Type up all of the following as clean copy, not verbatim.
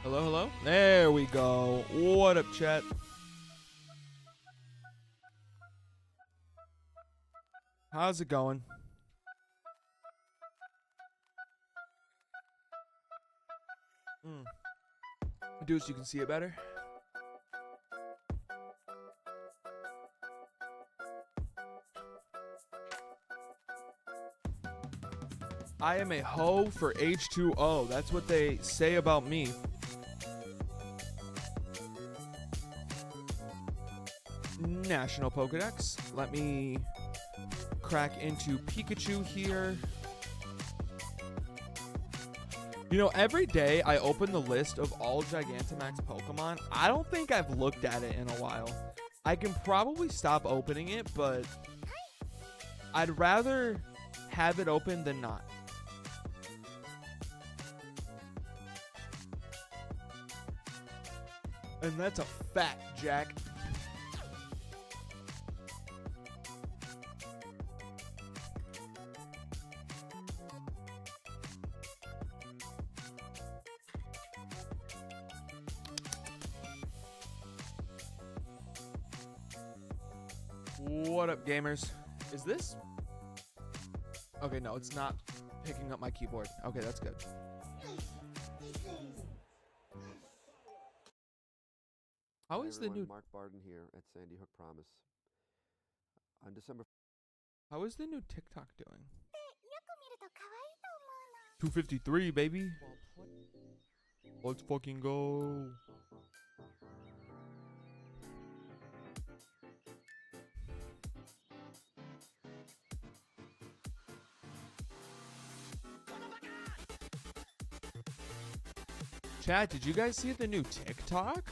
Hello, hello. There we go. What up, chat? How's it going? Do it so you can see it better. I am a hoe for H2O. That's what they say about me. National Pokedex. Let me crack into Pikachu here. You know, every day I open the list of all Gigantamax Pokemon. I don't think I've looked at it in a while. I can probably stop opening it, but I'd rather have it open than not. And that's a fact, Jack. What up, gamers? Is this? Okay, no, it's not picking up my keyboard. Okay, that's good. How is the new Mark Barden here at Sandy Hook Promise. On December. How is the new TikTok doing? 253, baby. Let's fucking go. Chat, did you guys see the new TikTok?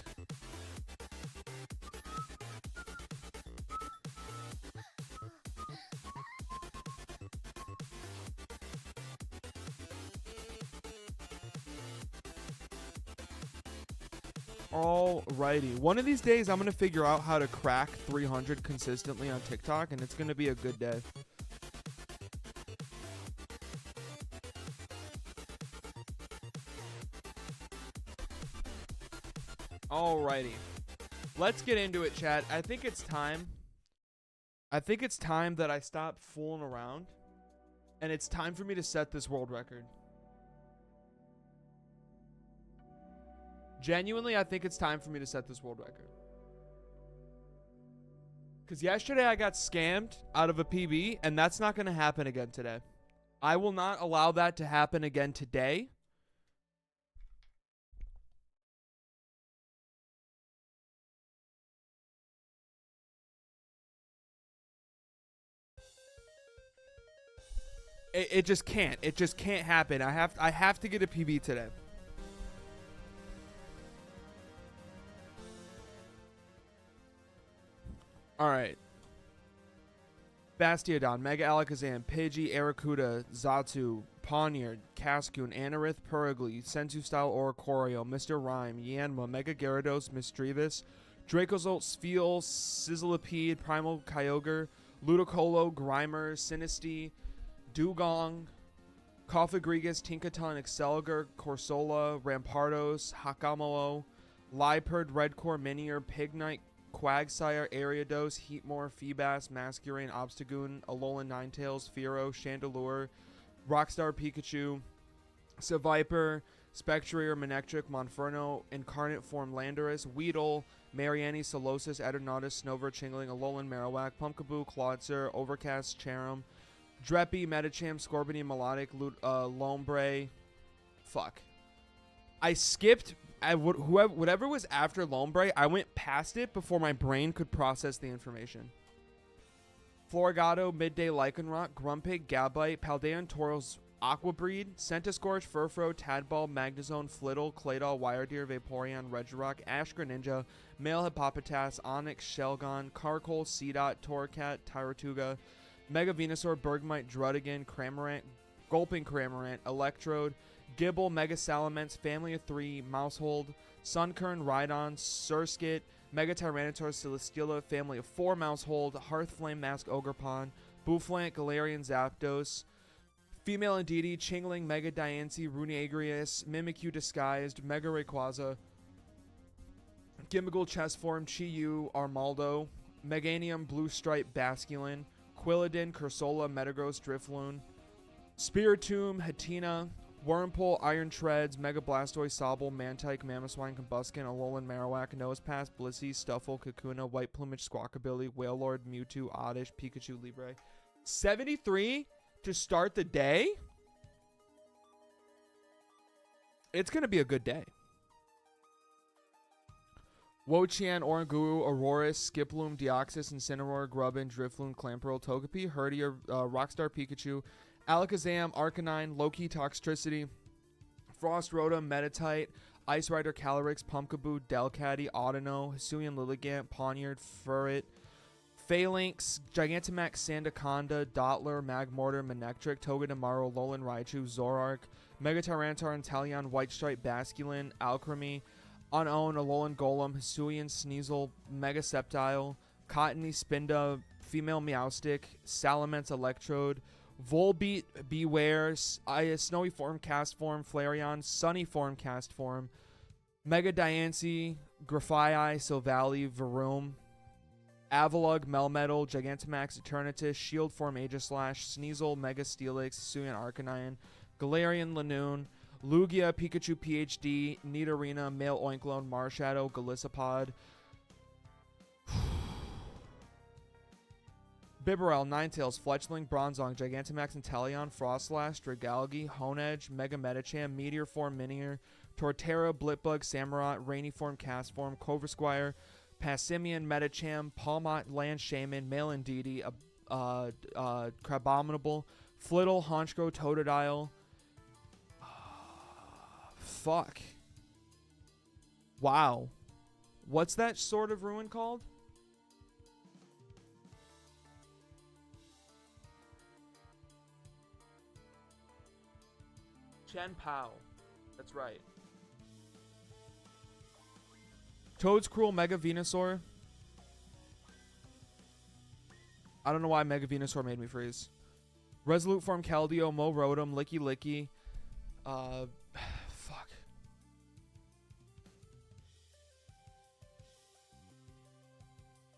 Alrighty. One of these days, I'm going to figure out how to crack 300 consistently on TikTok, and it's going to be a good day. Alrighty. Let's get into it, chat. I think it's time. I think it's time that I stop fooling around, and it's time for me to set this world record. Genuinely, I think it's time for me to set this world record. Because yesterday I got scammed out of a PB, and that's not going to happen again today. I will not allow that to happen again today. It just can't. It just can't happen. I have to get a PB today. Alright. Bastiodon, Mega Alakazam, Pidgey, Arrokuda, Xatu, Pawniard, Cascoon, Anorith, Purugly, Senzu-style Oricorio, Mr. Rhyme, Yanma, Mega Gyarados, Misdreavus, Dracozolt, Spheal, Sizzlipede, Primal Kyogre, Ludicolo, Grimer, Sinistea, Dugong, Cofagrigus, Tinkaton, Excelgar, Corsola, Rampardos, Hakamo, Liepard, Redcore, Minior, Pignite, Quagsire, Ariados, Heatmore, Feebas, Masquerain, Obstagoon, Alolan Ninetales, Fearow, Chandelure, Rockstar Pikachu, Seviper, Spectrier, Manectric, Monferno, Incarnate Form Landorus, Weedle, Mariani, Solosis, Eternatus, Snover, Chingling, Alolan Marowak, Pumpkaboo, Clawitzer, Overcast, Charum, Dreppy, Metacham, Scorbunny, Melodic, Lombre. Fuck. I skipped whatever was after Lombre. I went past it before my brain could process the information. Floragato, Midday, Lycanroc, Grumpig, Gabite, Paldean, Tauros, Aqua Breed, Centiskorch, Furfrou, Tadball, Magnezone, Flittle, Claydol, Wiredeer, Vaporeon, Regirock, Ash Greninja, Male Hippopotas, Onix, Shelgon, Carkol, Seedot, Torracat, Tyratuga, Mega Venusaur, Bergmite, Druddigan, Cramorant, Gulping Cramorant, Electrode, Gibble, Mega Salamence, Family of 3, Mousehold, Sunkern, Rhydon, Surskit, Mega Tyranitar, Celesteela, Family of 4, Mousehold, Hearthflame, Mask, Ogerpon, Bouffalant, Galarian, Zapdos, Female Indeedee, Chingling, Mega Diancie, Runeagrius, Mimikyu Disguised, Mega Rayquaza, Gimmighoul Chess Form, Chi-Yu, Armaldo, Meganium, Blue Stripe, Basculin, Quilladin, Cursola, Metagross, Drifloon, Spiritomb, Hatina, Wurmple, Iron Treads, Mega Blastoise, Sobble, Mantike, Mamoswine, Combuskin, Alolan Marowak, Nosepass, Blissey, Stuffle, Kakuna, White Plumage, Squawkabilly, Wailord, Mewtwo, Oddish, Pikachu, Libre. 73 to start the day? It's going to be a good day. Wo-Chien, Oranguru, Aurorus, Skiploom, Deoxys, Incineroar, Grubbin, Drifloon, Clamperl, Togepi, Herdier, Rockstar Pikachu, Alakazam, Arcanine, Loki, Toxtricity, Frost Rotom, Metatite, Ice Rider, Calyrex, Pumpkaboo, Delcatty, Audino, Hisuian Lilligant, Poniard, Furret, Phalanx, Gigantamax, Sandaconda, Dottler, Magmortar, Manectric, Togedemaru, Alolan Raichu, Zoroark, Mega Tyranitar, Inteleon, White Stripe, Basculin, Alcremie, Unown, Alolan Golem, Hisuian, Sneasel, Mega Sceptile, Cottony, Spinda, Female Meowstic, Salamence, Electrode, Volbeat, Beware, Snowy Form, Cast Form, Flareon, Sunny Form, Cast Form, Mega Diancie, Grafaiai, Silvally, Varoom, Avalugg, Melmetal, Gigantamax, Eternatus, Shield Form, Aegislash, Sneasel, Mega Steelix, Hisuian Arcanine, Galarian Lanoon, Lugia, Pikachu PhD, Nidorina, Male Oinkologne, Marshadow, Golisopod, Bibarel, Ninetales, Fletchling, Bronzong, Gigantamax, Inteleon, Frostlash, Dragalge, Honedge, Mega Metacham, Meteor Form, Minior, Torterra, Blipbug, Samurott, Rainy Form, Cast Form, Corvisquire, Passimian, Metacham, Palmot, Land Shaman, Male Indeedee, Crabominable, Flittle, Honchkrow, Totodile. Fuck. Wow. What's that sort of ruin called? Chen Pao. That's right. Toadscruel, Mega Venusaur. I don't know why Mega Venusaur made me freeze. Resolute Form, Keldeo, Mo Rotom, Licky Licky. Fuck.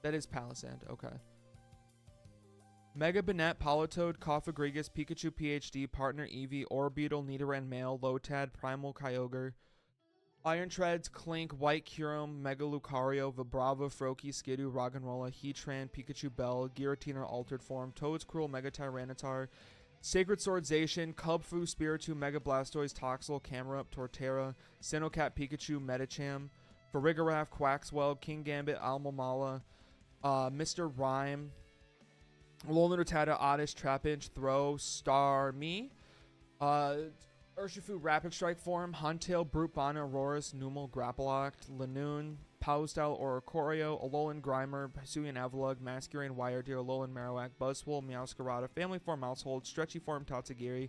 That is Palisand. Okay. Mega Banette, Politoed, Coffagrigus, Pikachu PhD, Partner Eevee, Orbeetle, Nidoran Male, Lotad, Primal Kyogre, Iron Treads, Clink, White Kyurem, Mega Lucario, Vibrava, Froakie, Skidoo, Roggenrola, Heatran, Pikachu Bell, Giratina Altered Form, Toadscruel, Mega Tyranitar, Sacred Sword Zacian, Cubfu, Spiritomb, Mega Blastoise, Toxel, Camerupt, Torterra, Sinnocat, Pikachu, Metacham, Farigiraf, Quaxwell, King Gambit, Almamala, Mr. Rhyme, Alolan Rattata, Oddish, Trapinch, Throw, Starmie, Urshifu, Rapid Strike Form, Huntail, Brute Bonnet, Aurorus, Numel, Grapploct, Lanoon, Powstyle, Oricorio, Alolan Grimer, Hisuian Avalugg, Masquerain, Wiredeer, Alolan Marowak, Buzzwole, Meowscarada, Family Form, Mousehold, Stretchy Form, Tatsugiri,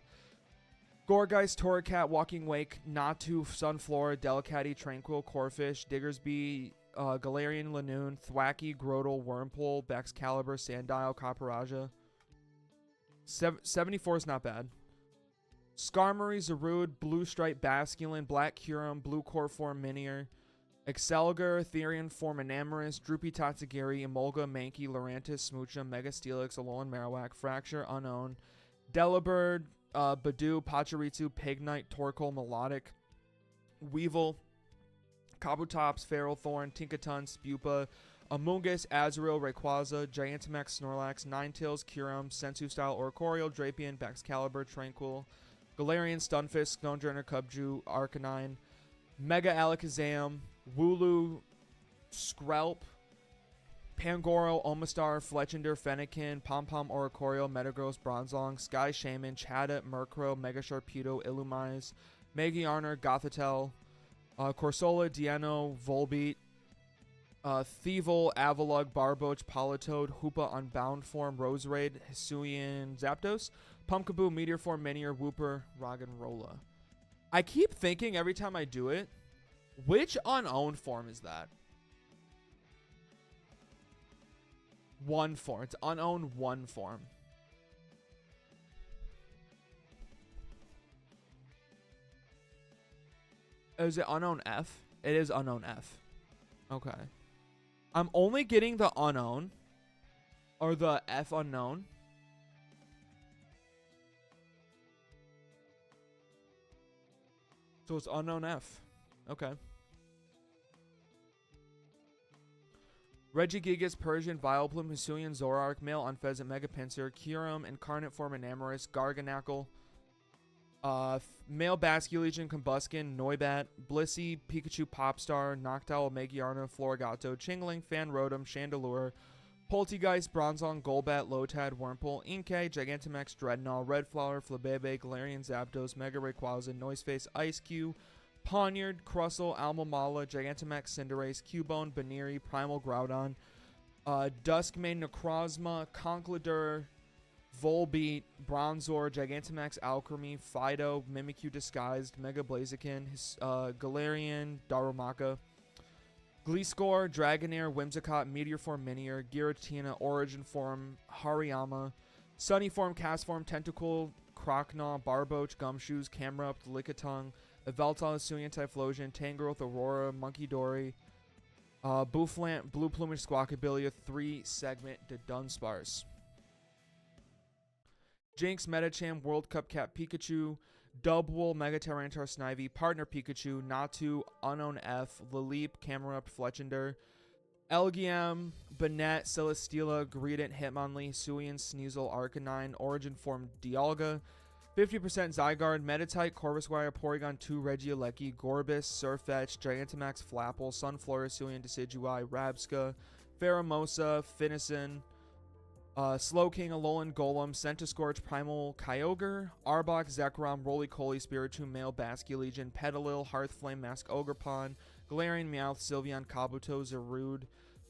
Gourgeist, Torracat, Walking Wake, Natu, Sunflora, Delcatty, Tranquil, Corphish, Diggersby, Galarian Lanoon, Thwackey, Grotle, Wurmple, Baxcalibur, Sandile, Copperaja. 74 is not bad. Skarmory, Zarude, Blue Stripe, Basculin, Black Kyurem, Blue Core Form, Minior, Excelgar, Therian, Form Enamoris, Droopy Tatsugiri, Emolga, Mankey, Lurantis, Smoochum, Mega Steelix, Alolan Marowak, Fracture, Unknown, Delibird, Badoo, Pachirisu, Pignite, Torkoal, Melodic, Weevil, Kabutops, Feral Thorn, Tinkaton, Spupa, Amoonguss, Azurill, Rayquaza, Gigantamax, Snorlax, Ninetales, Kyurem, Sensu Style, Oricorio, Drapion, Baxcalibur, Tranquil, Galarian, Stunfisk, Stonjourner, Cubju, Arcanine, Mega Alakazam, Wooloo, Skrelp, Pangoro, Omastar, Fletchinder, Fennekin, Pom-Pom, Oricorio, Metagross, Bronzong, Sky Shaman, Chatot, Murkrow, Mega Sharpedo, Illumise, Magiarner, Gothitelle, Corsola, Deino, Volbeat, Thievul, Avalugg, Barboach, Politoed, Hoopa, Unbound Form, Roserade, Hisuian, Zapdos, Pumpkaboo, Meteor Form, Minior, Wooper, Roggenrola. I keep thinking every time I do it, which unowned form is that? One form. It's unowned one form. Is it unknown F? It is unknown F. Okay. I'm only getting the unknown. Or the F unknown. So it's unknown F. Okay. Regigigas, Persian, Vileplume, Hisuian, Zoroark, Male Unpheasant, Mega Pinsir, Kyurem, Incarnate Form Enamoris, Garganacl, Male Basculegion, Combuskin, Noibat, Blissey, Pikachu, Popstar, Noctowl, Magiarna, Florigato, Chingling, Fanrotom, Chandelure, Poltegeist, Bronzong, Golbat, Lotad, Wurmple, Inkay, Gigantamax, Dreadnought, Redflower, Flabebe, Galarian Zapdos, Mega Rayquaza, Noiseface, Ice-Q, Poniard, Crustle, Almamala, Gigantamax, Cinderace, Cubone, Baneri, Primal Groudon, Duskmane, Necrozma, Conkeldurr, Volbeat, Bronzor, Gigantamax, Alchemy, Fido, Mimikyu Disguised, Mega Blaziken, Galarian, Darumaka, Gliscor, Dragonair, Whimsicott, Meteor Form, Minior, Giratina, Origin Form, Hariyama, Sunny Form, Cast Form, Tentacool, Croconaw, Barboach, Gumshoes, Camerupt, Lickitung, Yveltal, Hisuian, Typhlosion, Tangrowth, Aurora, Monkey Dory, Bouffalant, Blue Plumage, Squawkabilia, 3-segment to Dunsparce. Jinx, Metacham, World Cup Cat Pikachu, Dubwool, Mega Tyranitar, Snivy, Partner Pikachu, Natu, Unknown F, Laleep, Camerupt, Fletchinder, Elgiam, Banette, Celesteela, Greedent, Hitmonlee, Hisuian, Sneasel, Arcanine, Origin Form, Dialga, 50% Zygarde, Meditite, Corvuswire, Porygon 2, Regieleki, Gorbis, Surfetch, Gigantamax, Flapple, Sunflora, Hisuian, Decidueye, Rabsca, Pheromosa, Finneson, Slowking, Alolan Golem, Centiskorch, Primal Kyogre, Arbok, Zekrom, Roly-Poly, Spiritomb, Male Basculegion, Petalil, Hearthflame, Mask Ogerpon, Galarian Meowth, Sylveon, Kabuto, Zarude,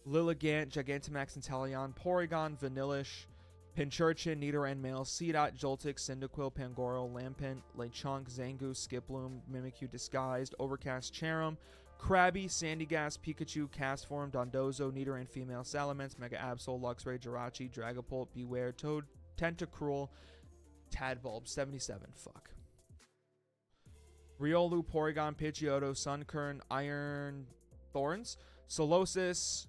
Lilligant, Gigantamax, Inteleon, Porygon, Vanillish, Pincurchin, Nidoran Male, Seedot, Joltik, Cyndaquil, Pangoro, Lampent, Lechonk, Zangoose, Skiploom, Mimikyu Disguised, Overcast, Cherum, Krabby, Sandygast, Pikachu, Castform, Dondozo, Nidoran Female, Salamence, Mega Absol, Luxray, Jirachi, Dragapult, Beware, Toad, Tentacruel, Tadbulb, 77, fuck. Riolu, Porygon, Pidgeotto, Sunkern, Iron Thorns, Solosis,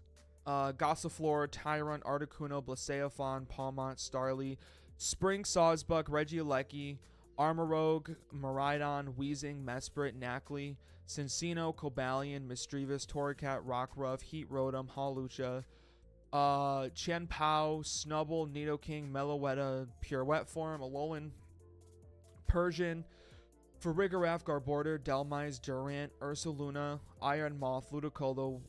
Gossiflor, Tyrunt, Articuno, Blaceophon, Palmont, Starly, Spring Sawsbuck, Regieleki, Armorogue, Miraidon, Weezing, Mesprit, Nacli, Cincino, Cobalion, Misdreavus, Torracat, Rockruff, Heat Rotom, Hawlucha, Chien-Pao, Snubble, Nidoking, Meloetta, Pure Wet Form, Alolan Persian, Farigiraf, Garbodor, Delmise, Durant, Ursaluna, Iron Moth, Ludicolo,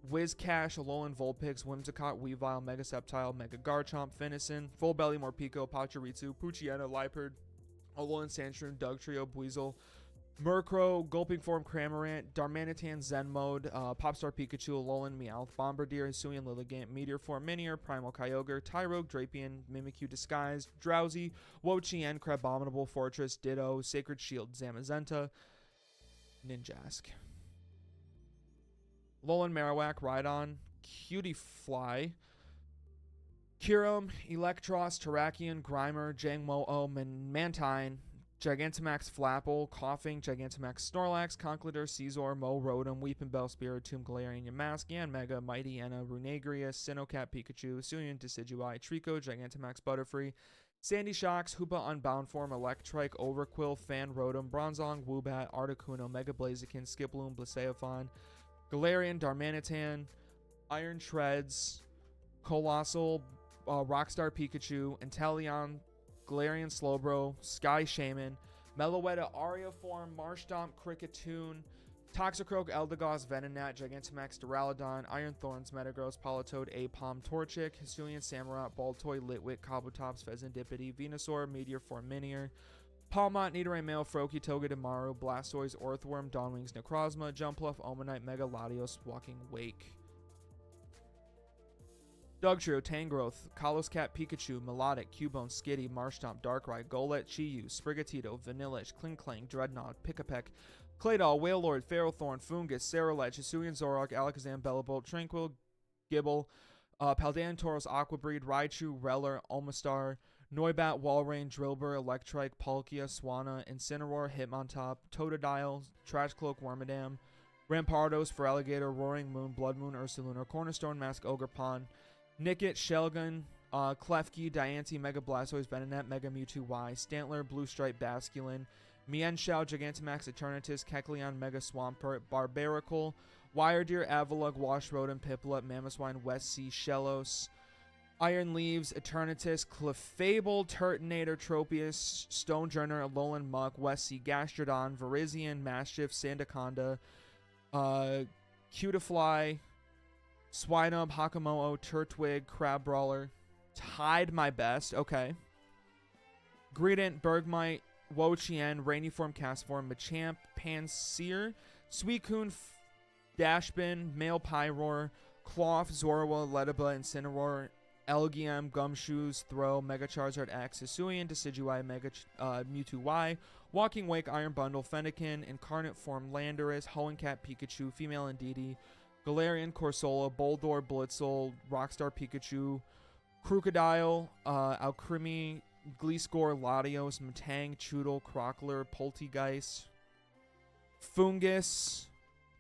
Whiscash, Alolan Vulpix, Whimsicott, Weavile, Mega Sceptile, Mega Garchomp, Finneson, Full Belly, Morpeko, Pachirisu, Poochyena, Liepard, Alolan Sandshrew, Dugtrio, Buizel, Murkrow, Gulping Form, Cramorant, Darmanitan, Zen Mode, Popstar Pikachu, Alolan Meowth, Bombardier, Hisuian, Lilligant, Meteor Form, Minior, Primal Kyogre, Tyrogue, Drapion, Mimikyu Disguised, Drowsy, Wo-Chien, Crabominable, Fortress, Ditto, Sacred Shield, Zamazenta, Ninjask. Alolan Marowak, Rhydon, Cutiefly, Kyurem, Electros, Terrakion, Grimer, Jangmo-O, Mantine, Gigantamax Flapple, Coughing, Gigantamax Snorlax, Conkeldurr, Caesar, Mo, Rotom, Weeping Bell, Spiritomb, Galarian Yamask, Yanmega, Mighty Enna, Runegrius, Sinnocat, Pikachu, Suion, Decidueye, Trico, Gigantamax Butterfree, Sandy Shocks, Hoopa Unbound Form, Electrike, Overquill, Fan, Rotom, Bronzong, Woobat, Articuno, Mega Blaziken, Skiploom, Blaceophon, Galarian, Darmanitan, Iron Shreds, Colossal, Rockstar Pikachu, Inteleon, Galarian Slowbro, Sky Shaman, Meloetta, Aria Form, Marshtomp, Kricketune, Toxicroak, Eldegoss, Venonat, Gigantamax, Duraludon, Iron Thorns, Metagross, Politoed, Apom, Torchic, Hisuian, Samurott, Baltoy, Litwick, Kabutops, Pheasantipity, Venusaur, Meteor Form, Minior, Palmont, Nidoray, Male, Froakie, Toga, Damaru, Blastoise, Orthworm, Dawnwings, Necrozma, Jumpluff, Omanite, Mega Latios, Walking Wake. Dugtrio, Tangrowth, Kalos-Cat, Pikachu, Melodic, Cubone, Skitty, Marshtomp, Darkrai, Golett, Chi-Yu, Sprigatito, Vanillish, Klinklang, Dreadnought, Pick-a-Peck, Claydol, Wailord, Ferrothorn, Foongus, Cerulege, Hisuian, Zoroark, Alakazam, Bellabolt, Tranquil, Gibble, Paldean, Tauros, Aqua Breed, Raichu, Reller, Omastar, Noibat, Walrein, Drillbur, Electrike, Palkia, Swanna, Incineroar, Hitmontop, Totodile, Trash Cloak, Wormadam, Rampardos, Feraligatr, Roaring Moon, Blood Moon, Ursalunar, Cornerstone, Mask, Ogerpon, Nickit, Shelgun, Klefki, Diancie, Mega Blastoise, Venonat, Mega Mewtwo Y, Stantler, Blue Stripe, Basculin, Mienshao, Gigantamax, Eternatus, Kecleon, Mega Swampert, Barbaracle, Wiredeer, Avalugg, Wash Rodent, Piplup, Mamoswine, West Sea, Shellos, Iron Leaves, Eternatus, Clefable, Turtonator, Tropius, Stonejourner, Alolan Muck, West Sea, Gastrodon, Virizion, Mastiff, Sandaconda, Cutiefly, Swinub, Hakamo'o, Turtwig, Crabrawler, Tide my best, okay. Greedent, Bergmite, Wo-Chien, Rainy Form, Cast Form, Machamp, Pansear, Suicune, Dashbin, Male Pyroar, Cloth, Zorua, Ledaba, Incineroar, Elgium, Gumshoes, Throw, Mega Charizard X, Hisuian, Decidueye, Mega Mewtwo Y, Walking Wake, Iron Bundle, Fennekin, Incarnate Form, Landorus, Hoenn-Cat, Pikachu, Female Indeedee, Galarian, Corsola, Boldore, Blitzel, Rockstar Pikachu, Crocodile, Alcremie, Gliscor, Latios, Metang, Choodle, Crockler, Poltegeist, Foongus,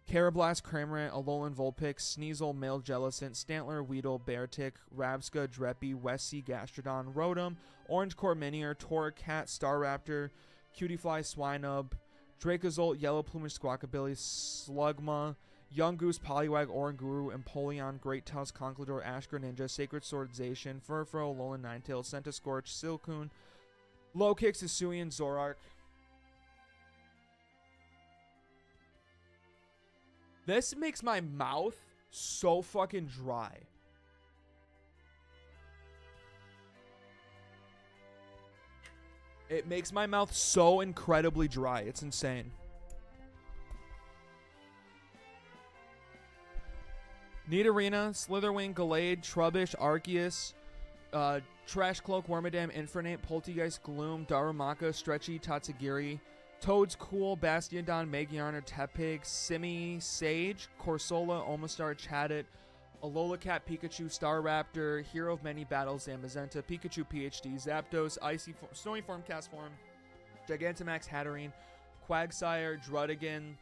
Carablast, Cramorant, Alolan Vulpix, Sneasel, Male Jellicent, Stantler, Weedle, Beartick, Rabsca, Dreppy, Westie, Gastrodon, Rotom, Orange Core Minior, Torracat, Staraptor, Cutiefly, Swinub, Dracozolt, Yellow Plumage, Squawkabilly, Slugma, Young Goose, Poliwag, Oranguru, Empoleon, Great Tusk, Conkeldurr, Ash Greninja, Sacred Sword, Zacian, Furfrou, Alolan Ninetales, Centiskorch, Silcoon, Low-Kicks, Hisuian, Zoroark. This makes my mouth so fucking dry. It makes my mouth so incredibly dry. It's insane. Nidorina, Slitherwing, Gallade, Trubbish, Arceus, Trash Cloak, Wormadam, Infernape, Poltegeist, Gloom, Darumaka, Stretchy, Tatsugiri, Toads, Cool, Bastiodon, Magiarna, Tepig, Simi, Sage, Corsola, Omastar, Chatot, Alola Cat, Pikachu, Staraptor, Hero of Many Battles, Zamazenta, Pikachu PhD, Zapdos, Snowy Form, Cast Form, Gigantamax, Hatterene, Quagsire, Druddigan,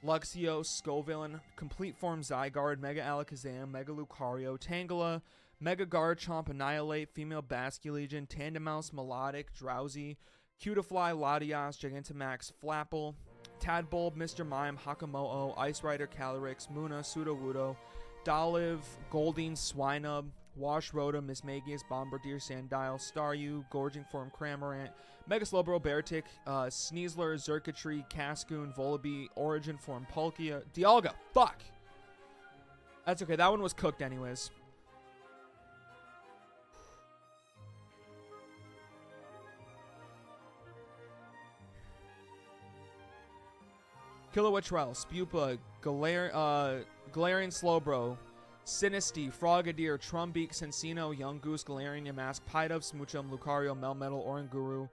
Luxio, Scovillain, Complete Form, Zygarde, Mega Alakazam, Mega Lucario, Tangela, Mega Garchomp, Annihilate, Female Basculegion, Tandemaus, Melodic, Drowsy, Cutiefly, Latias, Gigantamax, Flapple, Tadbulb, Mr. Mime, Hakamo'o, Ice Rider, Calyrex, Munna, Sudowoodo, Dolive, Goldeen, Swinub, Wash Rotom, Mismagius, Bombardier, Sandile, Staryu, Gorging Form, Cramorant, Mega Slowbro, Beartick, Sneasler, Xurkitree, Cascoon, Volibee, Origin Form, Palkia, Dialga. Fuck! That's okay. That one was cooked anyways. Kilowattrell, Spupa, Galarian Slowbro, Sinistea, Frogadier, Trumbeak, Cincino, Young Goose, Galarian Yamask, Pidove, Smoochum, Lucario, Melmetal, Oranguru,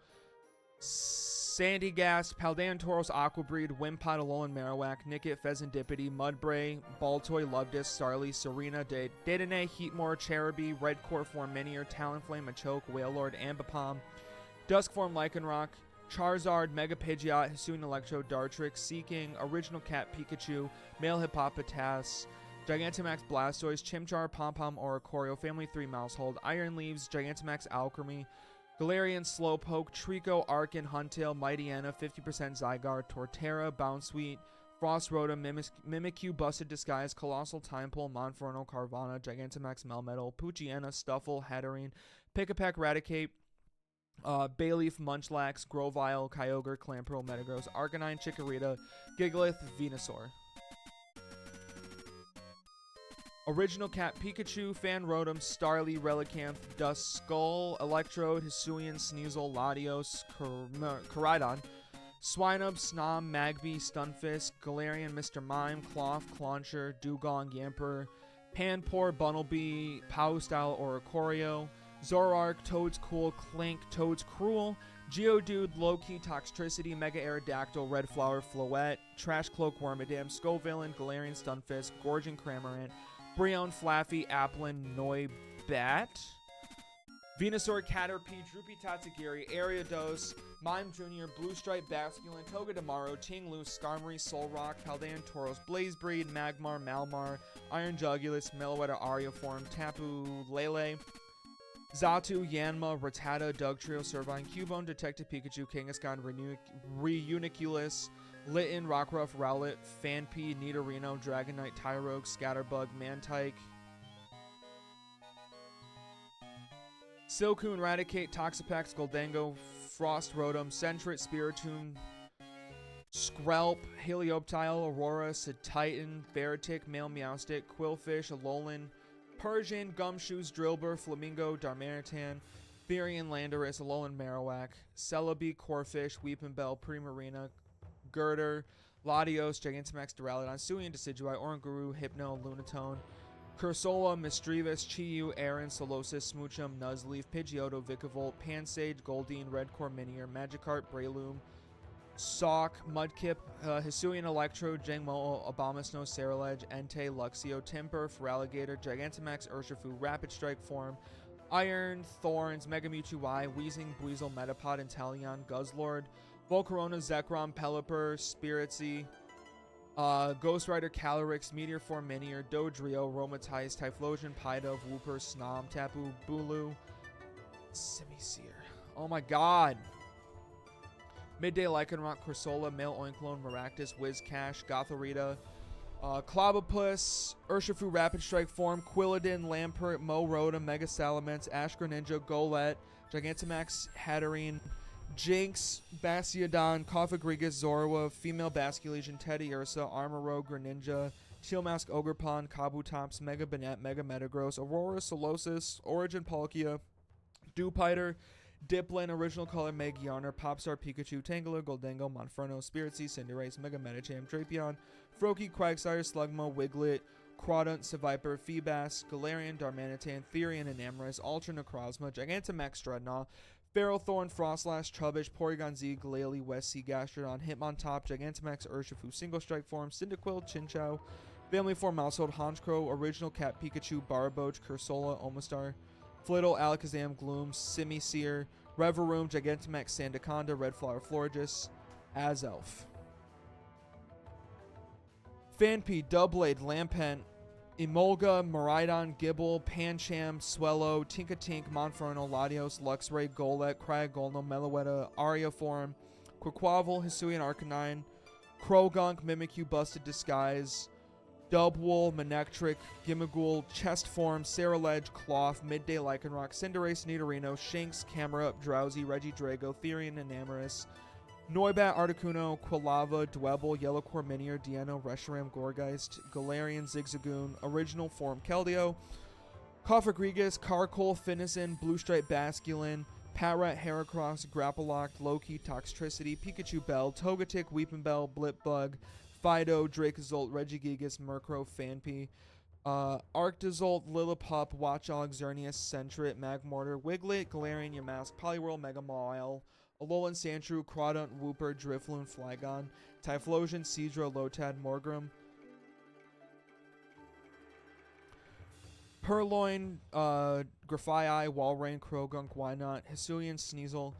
Sandygast, Paldean Tauros, Aqua Breed, Wimpod, Alolan Marowak, Nickit, Pheasantipity, Mudbray, Baltoy, Lovedust, Starly, Serena, Dedenne, Heatmore, Cherubi, Red Core Form, Minior, Talonflame, Machoke, Wailord, Ambipom, Dusk Form, Lycanroc, Charizard, Mega Pidgeot, Hisuian Electro, Dartrix, Seaking, Original Cat Pikachu, Male Hippopotas, Gigantamax Blastoise, Chimchar, Pom-Pom, Oricorio, Family 3 Mousehold, Iron Leaves, Gigantamax Alchemy, Galarian Slowpoke, Trico, Arcan, Huntail, Mightyena, 50% Zygarde, Torterra, Bounsweet, Frost Rotom, Mimikyu, Busted Disguise, Colossal Timepole, Monferno, Carvana, Gigantamax Melmetal, Poochyena, Stuffle, Hatterene, Pick-a-Peck, Raticate, Bayleaf, Munchlax, Grovyle, Kyogre, Clamperl, Metagross, Arcanine, Chikorita, Gigalith, Venusaur. Original Cat Pikachu, Fan Rotom, Starly, Relicanth, Duskull, Electrode, Hisuian, Sneasel, Latios, Koraidon, Swinub, Snom, Magby, Stunfisk, Galarian, Mr. Mime, Cloth, Clauncher, Dugong, Yamper, Panpour, Bunnelby, Powstyle, Oricorio, Zoroark, Toadscool, Clink, Toads Cruel, Geodude, Low-Key, Toxtricity, Mega Aerodactyl, Red Flower, Floette, Trash Cloak, Wormadam, Scovillain, Galarian, Stunfisk, Gorgon, Cramorant, Brionne, Flaffy, Applin, Noibat, Venusaur, Caterpie, Droopy Tatsugiri, Ariados, Mime Jr., Blue Stripe, Basculin, Togedemaru, Tinglu, Skarmory, Solrock, Paldean, Tauros, Blazebreed, Magmar, Malmar, Iron Jugulus, Meloetta, Ariaform, Tapu Lele, Xatu, Yanma, Rattata, Dugtrio, Servine, Cubone, Detective Pikachu, Kangaskhan, Reuniculus, Litten, Rockruff, Rowlet, Phanpy, Nidorino, Dragonite, Tyrogue, Scatterbug, Mantike, Silcoon, Raticate, Toxapex, Goldango, Frost Rotom, Sentret, Spiritomb, Skrelp, Helioptile, Aurora, Titan, Beartic, Male Meowstic, Quillfish, Alolan, Persian, Gumshoes, Drillbur, Flamingo, Darmanitan, Therian, Landorus, Alolan, Marowak, Celebi, Corphish, Weepinbell, Primarina, Girder, Latios, Gigantamax, Duraludon, Suian, Decidueye, Oranguru, Hypno, Lunatone, Cursola, Misdreavus, Chi-Yu, Aaron, Solosis, Smoochum, Nuzleaf, Pidgeotto, Vikavolt, Pansage, Goldeen, Redcore, Minior, Magikarp, Breloom, Sawk, Mudkip, Hisuian Electro, Jangmo, Abomasnow, Ceruledge, Entei, Luxio, Timper, Feraligatr, Gigantamax, Urshifu, Rapid Strike form, Iron, Thorns, Mega Mewtwo Y, Weezing, Buizel, Metapod, Inteleon, Guzzlord, Volcarona, Zekrom, Pelipper, Spiritzee, Ghost Rider, Calyrex, Meteor Form, Minior, Dodrio, Romatize, Typhlosion, Pidove, Wooper, Snom, Tapu, Bulu, Simisear. Oh my god. Midday Lycanroc, Corsola, Male Oinclone, Maractus, Wizcash, Gothorita, Clobopus, Urshifu Rapid Strike form, Quilladin, Lampert, Rotom, Mega Salamence, Ash Greninja, Golett, Gigantamax, Hatterene, Jinx, Bastiodon, Cofagrigus, Zorua, Female Basculegion, Teddy Ursa, Armoro, Greninja, Tealmask, Ogerpon, Kabutops, Mega Banette, Mega Metagross, Aurora, Solosis, Origin Palkia, Dewpider, Diplin, Original Color, Meg Yarner, Popstar, Pikachu, Tangela, Goldango, Monferno, Spiritzee, Cinderace, Mega Medicham, Drapion, Froakie, Quagsire, Slugma, Wiglet, Crawdaunt, Seviper, Feebas, Galarian, Darmanitan, Therian, and Amorous, Ultra Necrozma, Gigantamax, Dreadnought, Ferrothorn, Frostlash, Trubbish, Porygon Z, Glalie, West Sea, Gastrodon, Hitmontop, Gigantamax, Urshifu, Single Strike form, Cyndaquil, Chinchou, Family Form, Mousehold, Honchkrow, Original Cat, Pikachu, Barboach, Cursola, Omastar, Flittle, Alakazam, Gloom, Simisear, Reveroom, Gigantamax, Sandaconda, Red Flower, Florges, Azelf. Phanpy, Doublade, Lampent, Emolga, Miraidon, Gibble, Pancham, Swellow, Tinkatink, Monferno, Latios, Luxray, Golett, Cryogonal, Meloetta, Ariaform, Quaquaval, Hisuian Arcanine, Krogunk, Mimikyu, Busted Disguise, Dubwool, Manectric, Gimmighoul, Chest Form, Ceruledge, Cloth, Midday Lycanroc, Cinderace, Nidorino, Shinx, Camerupt, Drowsy, Regidrago, Therian, and Amorous, Noibat, Articuno, Quilava, Dwebble, Yellowcore, Minior, Deino, Reshiram, Gourgeist, Galarian, Zigzagoon, Original Form, Keldeo, Cofagrigus, Carkol, Finizen, Blue Stripe, Basculin, Patrat, Heracross, Grapploct, Loki, Toxtricity, Pikachu Bell, Togetic, Weepinbell, Blipbug, Fido, Dracozolt, Regigigas, Murkrow, Phanpy, Arctozolt, Lillipup, Watchog, Xerneas, Sentret, Magmortar, Wiglet, Galarian, Yamask, Poliwhirl, Mega Mawile, Alolan Sandshrew, Crawdaunt, Wooper, Drifloon, Flygon, Typhlosion, Seadra, Lotad, Morgrem, Purloin, Grafaiai, Walrein, Krogunk, Wynot, Hisuian, Sneasel,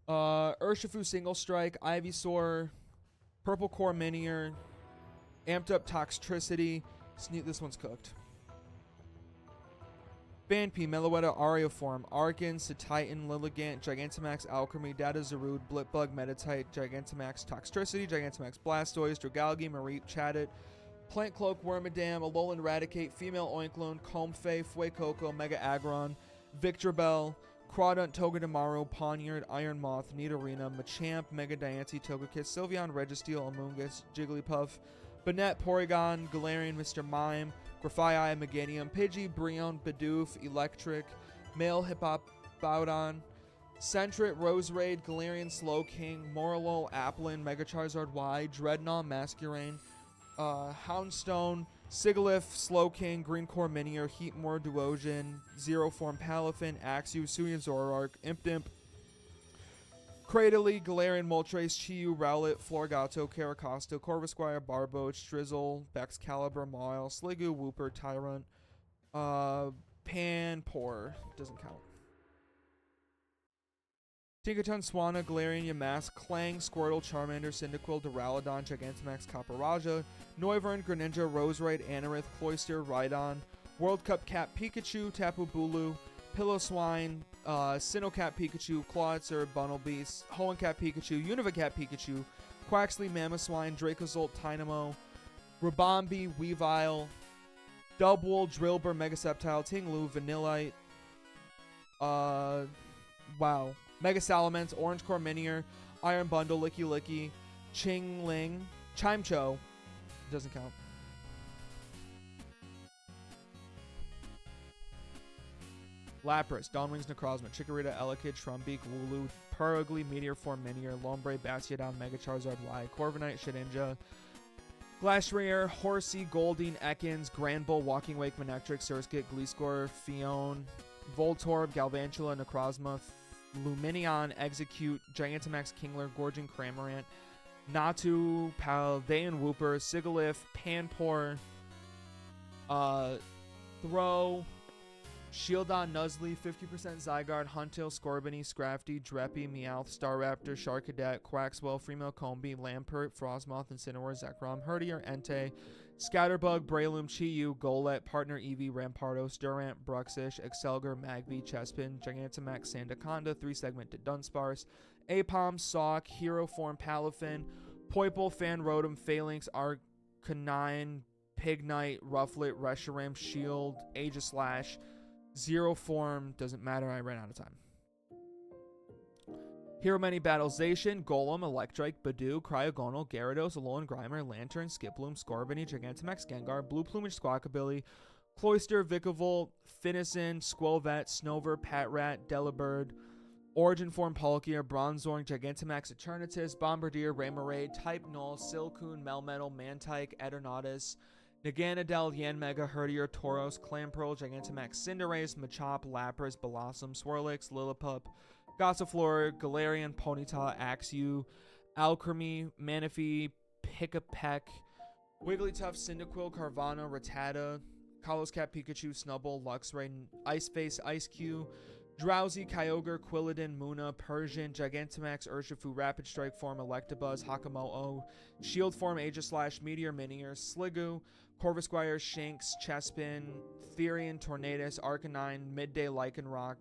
Urshifu Single Strike, Ivysaur, Purple Core Minior, Amped Up Toxtricity. This one's cooked. Banpy, Meloetta, Ariaform, Arcan, Cetitan, Lilligant, Gigantamax, Alchemy, Data Zarude, Blipbug, Metatite, Gigantamax, Toxtricity, Gigantamax, Blastoise, Dragalge, Mareep, Chatot, Plant Cloak, Wormadam, Alolan Raticate, Female Oinklown, Comfey, Fuecoco, Mega Aggron, Victreebel, Crawdaunt, Togedemaru, Pawniard, Iron Moth, Nidorina, Machamp, Mega Diancie, Togekiss, Sylveon, Registeel, Amoonguss, Jigglypuff, Banette, Porygon, Galarian, Mr. Mime, Grafaiai, Meganium, Pidgey, Brionne, Bidoof, Electric, Male Hippopowdon, Sentret, Roserade, Galarian, Slowking, Morlul, Applin, Mega Charizard Y, Dreadnought, Masquerain, Houndstone, Sigilyph, Slowking, Green Core Minior, Heatmore, Duosion, Zero Form Palafin, Axew, Suian Zoroark, Impidimp, Cradily, Galarian, Moltres, Chiyu, Rowlet, Florgato, Caracasto, Corvisquire, Barboach, Strizzle, Baxcalibur, Maul, Sliggoo, Wooper, Tyrant, Panpour, doesn't count. Tinkaton, Swanna, Galarian, Yamask, Clang, Squirtle, Charmander, Cyndaquil, Duraludon, Gigantamax, Caparaja, Noivern, Greninja, Roserade, Anorith, Cloyster, Rhydon, World Cup Cat, Pikachu, Tapu Bulu, Piloswine, Sinnoh Pikachu, Clawitzer, Bunnelbeast, Hoenn Pikachu, Univacat Pikachu, Quaxly, Mamoswine, Dracozolt, Tynamo, Rabombi, Weavile, Dubwool, Drillbur, Megaseptile, Tinglu, Vanillite, wow, Mega Salamence, Orange Core Minior, Iron Bundle, Licky Licky, Chingling, Chimecho, doesn't count. Lapras, Dawnwings, Necrozma, Chikorita, Elekid, Trumbeak, Wooloo, Purugly, Meteor Form Minior, Lombre, Bastiodon, Mega Charizard Y, Corviknight, Shedinja, Glastrier, Horsey, Goldeen, Ekans, Granbull, Walking Wake, Manectric, Surskit, Gliscor, Fion, Voltorb, Galvantula, Necrozma, Luminion, Execute, Gigantamax, Kingler, Gorgon, Cramorant, Natu, Paldean, Wooper, Sigilyph, Panpour, Throw, Shieldon, Nuzleaf, 50% Zygarde, Huntail, Scorbunny, Scrafty, Dreppy, Meowth, Staraptor, Sharkadet, Quaxwell, Freemo, Combee, Lampert, Frostmoth, Incineroar, Zekrom, Herdier, Entei, Scatterbug, Breloom, Chi-Yu, Golett, Partner Eevee, Rampardos, Durant, Bruxish, Excelgar, Magby, Chespin, Gigantamax, Sandaconda, 3-segmented Dunsparce, Apom, Sawk, Hero Form Palafin, Poiple, Fanrotom, Phalanx, Arcanine, Pignite, Rufflet, Reshiram, Shield, Aegislash, Zero Form, doesn't matter, I ran out of time. Hero Many Battlezation, Golem, Electrike, Badoo, Cryogonal, Gyarados, Alolan Grimer, Lantern, Skiploom, Scorbunny, Gigantamax, Gengar, Blue Plumage, Squawkabilly, Cloyster, Vikavolt, Finnison, Squilvet, Snover, Patrat, Delibird, Origin Form Palkia, Bronzorn, Gigantamax, Eternatus, Bombardier, Remoraid, Type Null, Silcoon, Melmetal, Mantike, Eternatus, Naganadel, Yanmega, Herdier, Tauros, Clamperl, Gigantamax, Cinderace, Machop, Lapras, Blossom, Swirlix, Lillipup, Gossifleur, Galarian, Ponyta, Axew, Alchemy, Manaphy, Pick-a-Peck, Wigglytuff, Cyndaquil, Carvanha, Rattata, Coloscat, Pikachu, Snubbull, Luxray, Iceface, Ice-Q, Drowsy, Kyogre, Quilladin, Munna, Persian, Gigantamax, Urshifu, Rapid Strike Form, Electabuzz, Hakamo'o, Shield Form, Aegislash, Meteor Minior, Sliggoo, Corvisquire, Shinx, Chespin, Therian, Tornadus, Arcanine, Midday Lycanroc,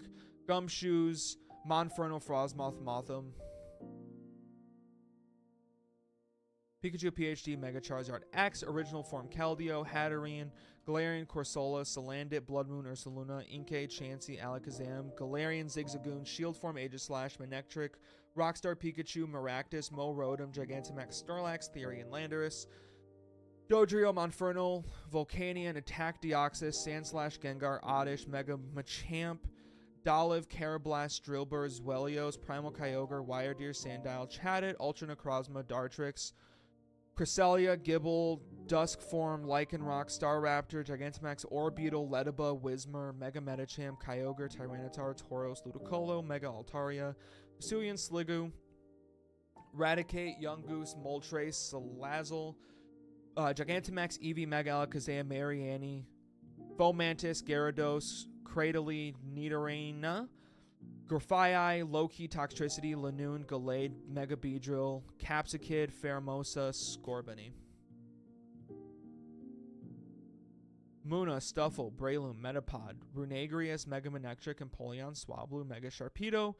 Gumshoes, Monferno, Frostmoth, Mothim, Pikachu, PhD, Mega Charizard X, Original Form Keldeo, Hatterene, Galarian, Corsola, Salandit, Bloodmoon, Ursaluna, Inkay, Chansey, Alakazam, Galarian, Zigzagoon, Shield Form, Aegislash, Manectric, Rockstar Pikachu, Maractus, Rotom, Gigantamax, Snorlax, Therian, Landorus, Dodrio, Monferno, Volcanion, Attack Deoxys, Sandslash, Gengar, Oddish, Mega Machamp, Dolive, Carablast, Drillbur, Zwelios, Primal Kyogre, Wiredeer, Sandile, Chatot, Ultra Necrozma, Dartrix, Cresselia, Gibble, Dusk Form, Lycanroc, Staraptor, Gigantamax, Orbeetle, Ledaba, Whismur, Mega Medicham, Kyogre, Tyranitar, Tauros, Ludicolo, Mega Altaria, Hisuian, Sliggoo, Raticate, Yungoos, Moltres, Salazzle, Gigantamax, Eevee, Mega Alakazam, Mariani, Fomantis, Gyarados, Cradily, Nidorina, Grafii, Low-Key Toxtricity, Lanoon, Gallade, Mega Beedrill, Capsicid, Pheromosa, Scorbunny. Muna, Stuffle, Breloom, Metapod, Runagrius, Mega Manectric, Empoleon, Swablu, Mega Sharpedo,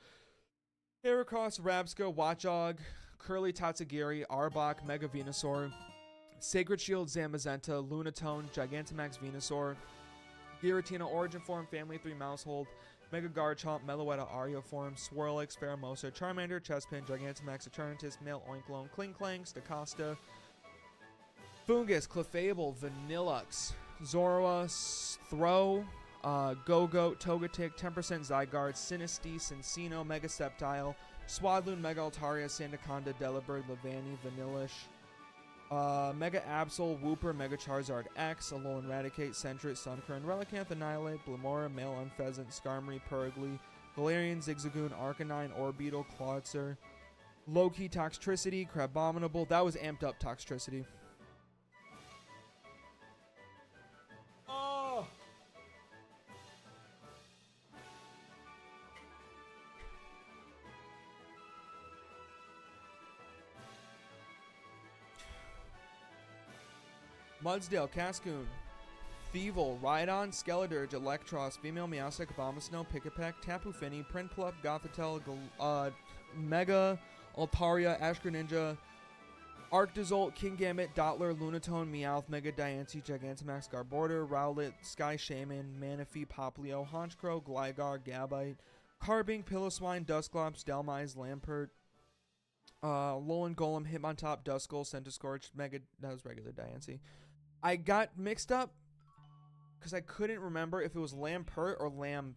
Heracross, Rabsca, Watchog, Curly Tatsugiri, Arbok, Mega Venusaur, Sacred Shield, Zamazenta, Lunatone, Gigantamax Venusaur, Giratina Origin Form, Family 3 Mousehold, Mega Garchomp, Meloetta Ario Form, Swirlix, Pheromosa, Charmander, Chespin, Gigantamax Eternatus, Male Oinkologne, Klinklang, Stacosta, Fungus, Clefable, Vanillux, Zorua, Throw, Go-Goat, Togetic, 10% Zygarde, Sinistea, Cincino, Mega Sceptile, Swadloon, Mega Altaria, Sandaconda, Delibird, Levani, Vanillish, Mega Absol, Wooper, Mega Charizard X, Alolan Raticate, Sentret, Sunkern, Relicanth, Annihilate, Blamora, Male Unpheasant, Skarmory, Purgly, Galarian, Zigzagoon, Arcanine, Orbeetle, Clawitzer, Low-Key Toxtricity, Crabominable. That was amped up Toxtricity. Oh! Mudsdale, Cascoon, Thievul, Rhydon, Skeledirge, Electros, Female Meowstic, Abomasnow, Pikipek, Tapu Fini, Prinplup, Gothitelle, Mega, Altaria, Ash Greninja, Arctozolt, Kingambit, Dottler, Lunatone, Meowth, Mega Diancie, Gigantamax, Garbodor, Rowlet, Sky Shaman, Manaphy, Popplio, Honchkrow, Gligar, Gabite, Carbink, Piloswine, Dusclops, Delmise, Lampert, Alolan Golem, Hitmontop, Duskull, Centiskorch, Mega... That was regular Diancie. I got mixed up because I couldn't remember if it was Lampert or Lampent.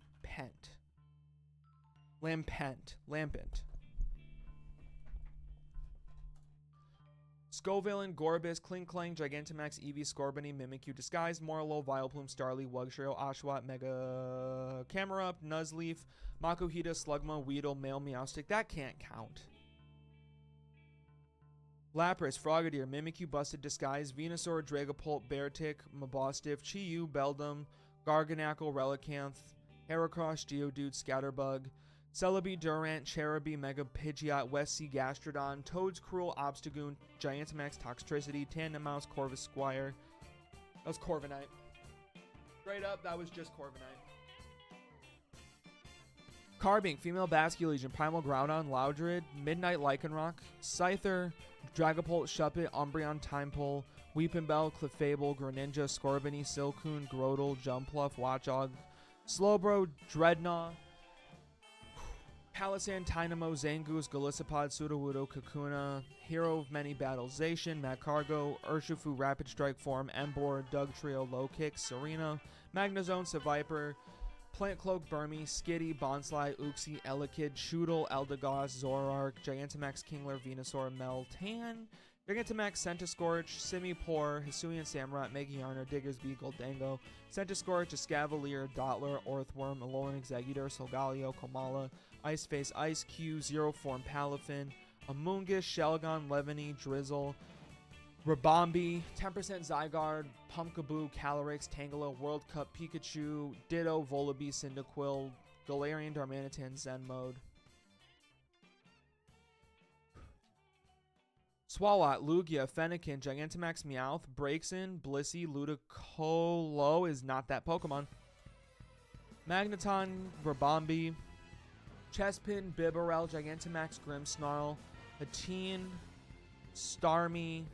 Lampent. Scovillain, Gorbis, Klinklang, Gigantamax, Eevee, Scorbunny, Mimikyu, Disguise, Morlo, Vileplume, Starly, Wugtrio, Oshawott, Mega Camerupt, Nuzleaf, Makuhita, Slugma, Weedle, Male Meowstic. That can't count. Lapras, Frogadier, Mimikyu, Busted Disguise, Venusaur, Dragapult, Beartic, Mabostiff, Chi-Yu, Beldum, Garganacl, Relicanth, Heracross, Geodude, Scatterbug, Celebi, Durant, Cherubi, Mega Pidgeot, West Sea Gastrodon, Toedscruel, Obstagoon, Gigantamax, Toxtricity, Tandemaus, Corvus Squire. That was Corviknight. Straight up, that was just Corviknight. Carbink, Female Basculegion, Primal Groudon, Loudred, Midnight Lycanroc, Scyther, Dragapult, Shuppet, Umbreon, Timepole, Weepinbell, Clefable, Greninja, Scorbunny, Silcoon, Grotle, Jumpluff, Watchog, Slowbro, Dreadnought, Palisand, Tynamo, Zangoose, Golisopod, Sudowoodo, Kakuna, Hero of Many Battles, Zacian, Magcargo, Urshifu, Rapid Strike Form, Emboar, Dugtrio, Low Kick, Serena, Magnezone, Seviper, Plant Cloak, Burmy, Skitty, Bonsly, Uxie, Elekid, Choodle, Eldegoss, Zoroark, Gigantamax, Kingler, Venusaur, Meltan, Gigantamax, Centiskorch, Simipour, Hisuian Samurott, Megayarner, Diggersby, Goldango, Centiskorch, Escavalier, Dottler, Orthworm, Alolan Exeggutor, Solgaleo, Komala, Ice Face, Ice Q, Zero Form, Palafin, Amoonguss, Shelgon, Levany, Drizzle, Rabombi, 10% Zygarde, Pumpkaboo, Calyrex, Tangela, World Cup, Pikachu, Ditto, Volibee, Cyndaquil, Galarian, Darmanitan, Zen Mode. Swalot, Lugia, Fennekin, Gigantamax, Meowth, Braixen, Blissey, Ludicolo is not that Pokemon. Magneton, Rabombi, Chespin, Bibarel, Gigantamax, Grimmsnarl, Hatene, Starmie.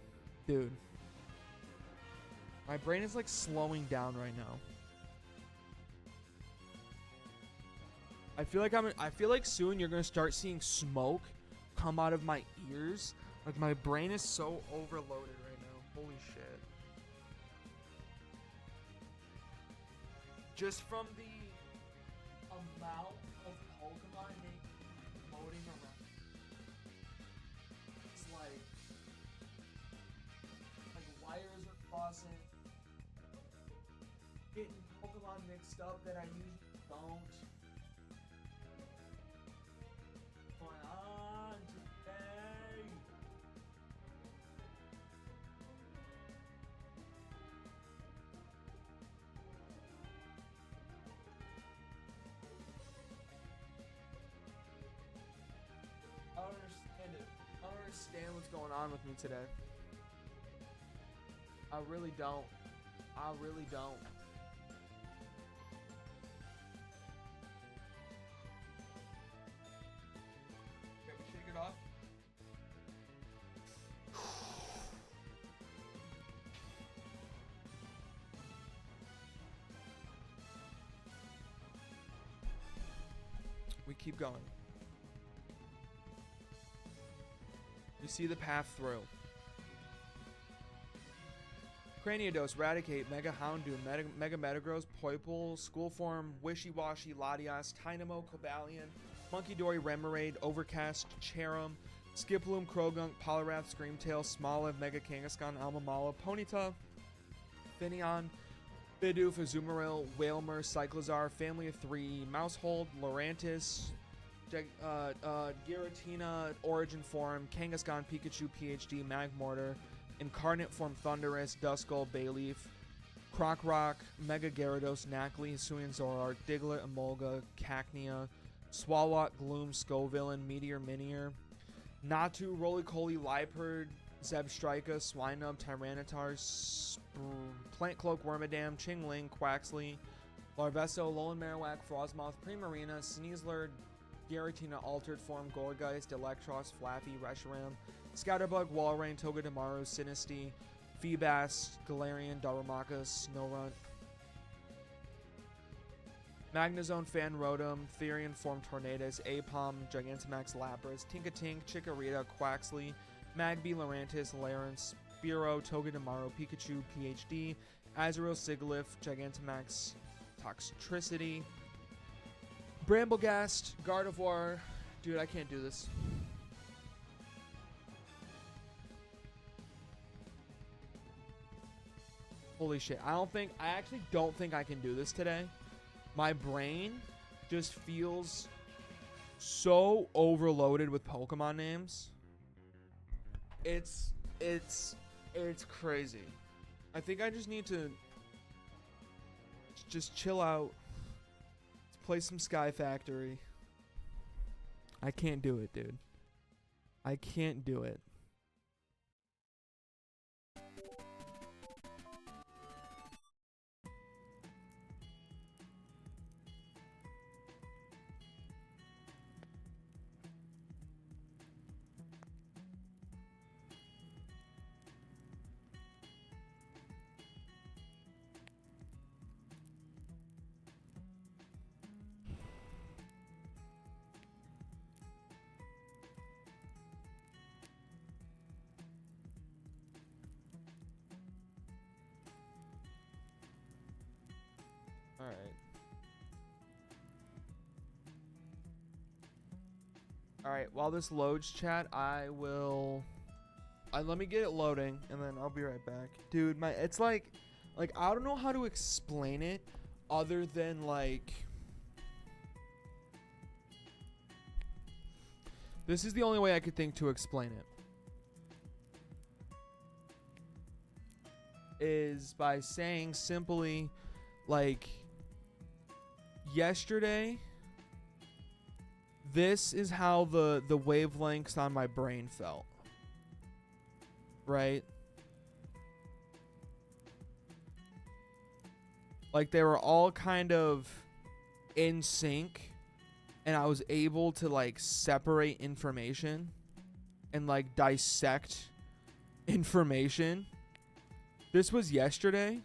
Dude, my brain is like slowing down right now. I feel like soon you're gonna start seeing smoke come out of my ears. Like my brain is so overloaded right now. Holy shit. Just from the amount of Pokemon floating around. It's like wires are crossing. Getting Pokemon mixed up that I usually don't. What's going on today? going on with me today. I really don't. I really don't. Okay, we shake it off. We keep going. You see the path through. Craniodose, Raticate, Mega Houndoom, Mega Metagross, Poipole, School Form, Wishy Washy, Latias, Tynamo, Cobalion, Monkey Dory, Remoraid, Overcast, Cherum, Skiploom, Krogunk, Poliwrath, Screamtail, Smoliv, Mega Kangaskhan, Almamala, Ponyta, Finneon, Bidoof, Azumarill, Wailmer, Cyclizar, Family of 3, Mousehold, Lurantis, Giratina, Origin Form, Kangaskhan, Pikachu, PhD, Magmortar, Incarnate Form, Thundurus, Duskull, Bayleaf, Crocrock, Mega Gyarados, Nacli, Hisuian Zoroark, Diglett, Emolga, Cacnea, Swalwok, Gloom, Scovillain, Meteor, Minior, Natu, Roly-Poly, Liepard, Zebstrika, Swinub, Tyranitar, Plant Cloak, Wormadam, Chingling, Quaxley, Larvesto, Alolan Marowak, Frostmoth, Primarina, Sneasler, Giratina, Altered Form, Gourgeist, Electros, Flaffy, Reshiram, Scatterbug, Walrein, Togedemaru, Sinistea, Feebas, Galarian, Darumaka, Snorunt, Magnezone, Fanrotom, Therian Form, Tornadus, Apom, Gigantamax, Lapras, Tinkatink, Chikorita, Quaxley, Magby, Lurantis, Larence, Spearow, Togedemaru, Pikachu, PhD, Azurill, Sigilyph, Gigantamax, Toxtricity, Bramblegast, Gardevoir. Dude, I can't do this. Holy shit. I actually don't think I can do this today. My brain just feels so overloaded with Pokemon names. It's crazy. I think I just need to just chill out. Play some Sky Factory. I can't do it, dude. I can't do it. Alright, while this loads, chat, I will... let me get it loading, and then I'll be right back. Dude, it's like, I don't know how to explain it other than, like... This is the only way I could think to explain it. Is by saying simply, like... Yesterday... This is how the wavelengths on my brain felt. Right? Like they were all kind of in sync, and I was able to like separate information and like dissect information. This was yesterday.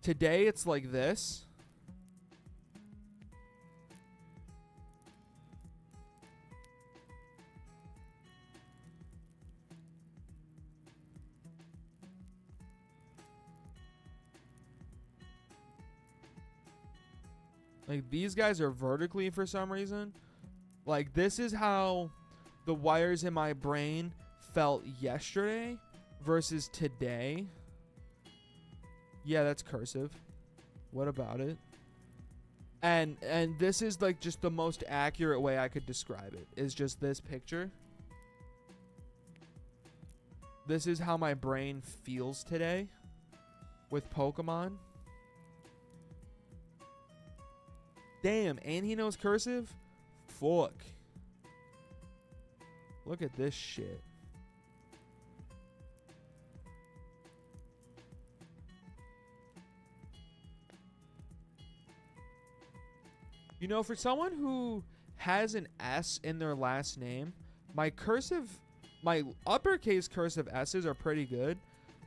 Today it's like this. Like, these guys are vertically for some reason. Like, this is how the wires in my brain felt yesterday versus today. Yeah, that's cursive. What about it? And this is, like, just the most accurate way I could describe it. Is just this picture. This is how my brain feels today with Pokemon. Damn, and he knows cursive? Fuck. Look at this shit. You know, for someone who has an S in their last name, my uppercase cursive S's are pretty good.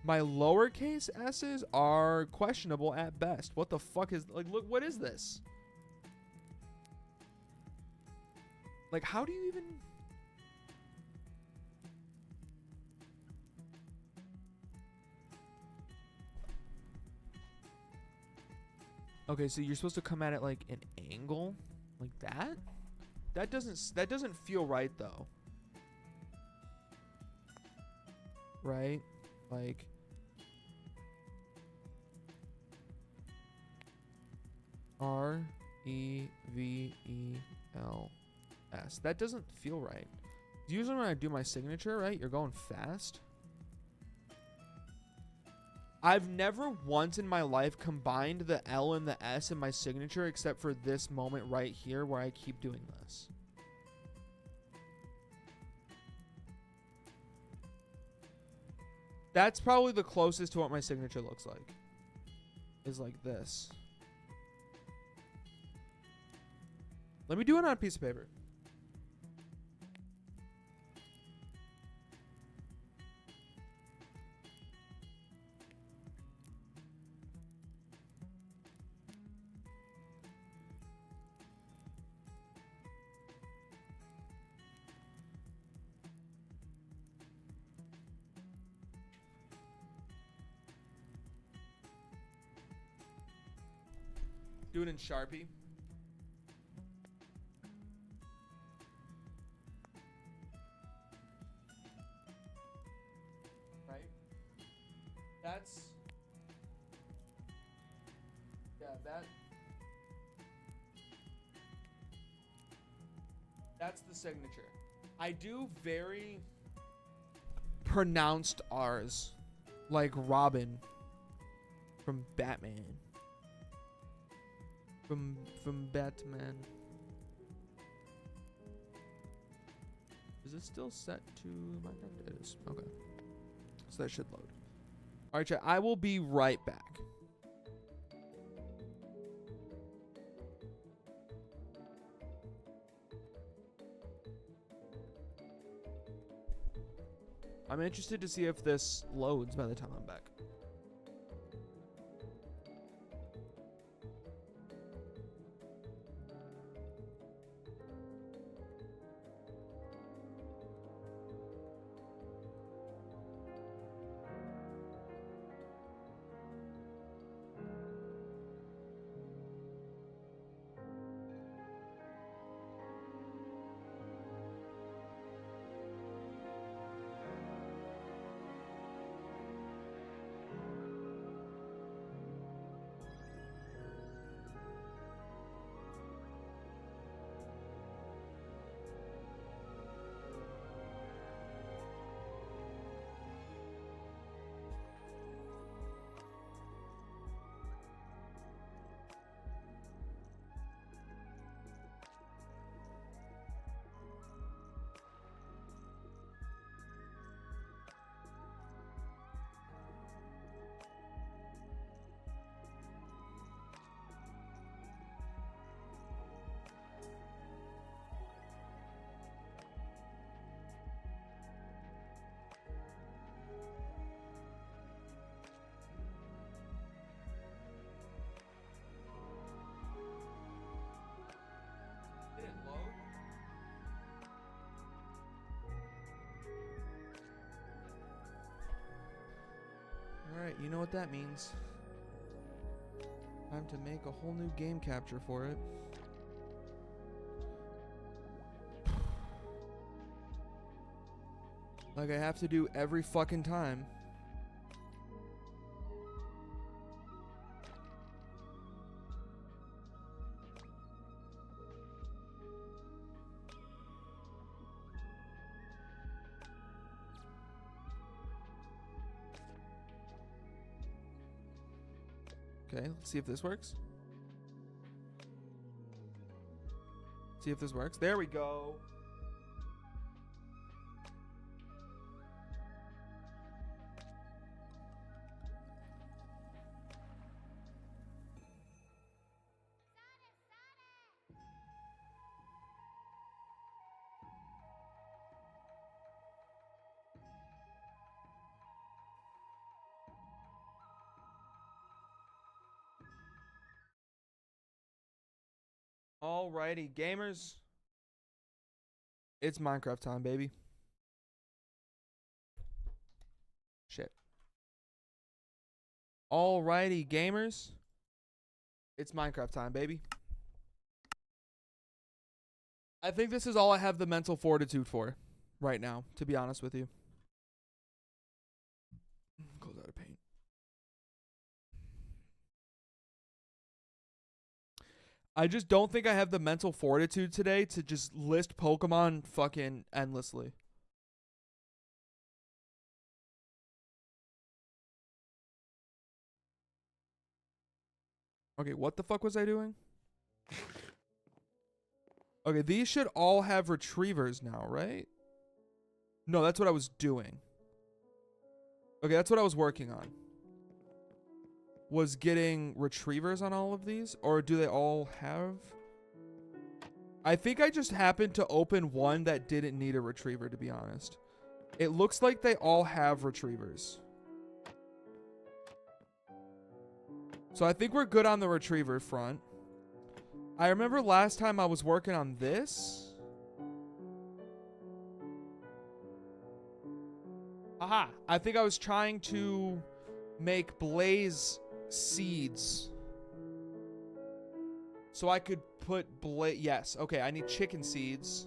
My lowercase S's are questionable at best. What the fuck is, like, look, what is this? Like, how do you even... Okay, so you're supposed to come at it like an angle, like that? That doesn't feel right though. Right? Like R E V E L S. That doesn't feel right. Usually when I do my signature, right, you're going fast. I've never once in my life combined the L and the S in my signature except for this moment right here where I keep doing this. That's probably the closest to what my signature looks like. Is like this. Let me do it on a piece of paper. Do it in Sharpie. Right? That's... Yeah, that's the signature. I do very pronounced R's. Like Robin from Batman. From Batman. Is it still set to Minecraft? It is. Okay. So that should load. Alright, chat. I will be right back. I'm interested to see if this loads by the time I'm back. Alright, you know what that means. Time to make a whole new game capture for it. Like I have to do every fucking time. Okay, let's see if this works. See if this works. There we go. Alrighty, gamers. It's Minecraft time, baby. Shit. Alrighty, gamers. It's Minecraft time, baby. I think this is all I have the mental fortitude for right now, to be honest with you. Close out of paint. I just don't think I have the mental fortitude today to just list Pokemon fucking endlessly. Okay, what the fuck was I doing? Okay, these should all have retrievers now, right? No, that's what I was doing. Okay, that's what I was working on. Was getting retrievers on all of these? Or do they all have? I think I just happened to open one that didn't need a retriever, to be honest. It looks like they all have retrievers. So I think we're good on the retriever front. I remember last time I was working on this. Aha! I think I was trying to make blaze seeds. So I could put yes, okay, I need chicken seeds.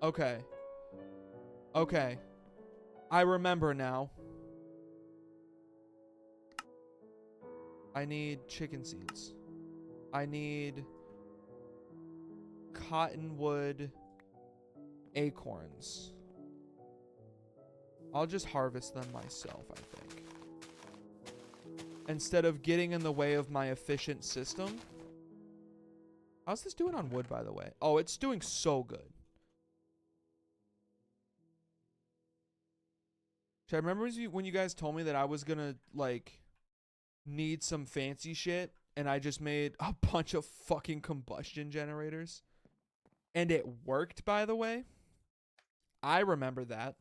Okay. Okay. I remember now. I need chicken seeds. I need cottonwood acorns. I'll just harvest them myself, I think. Instead of getting in the way of my efficient system. How's this doing on wood, by the way? Oh, it's doing so good. I remember when you guys told me that I was gonna, like, need some fancy shit, and I just made a bunch of fucking combustion generators. And it worked, by the way. I remember that.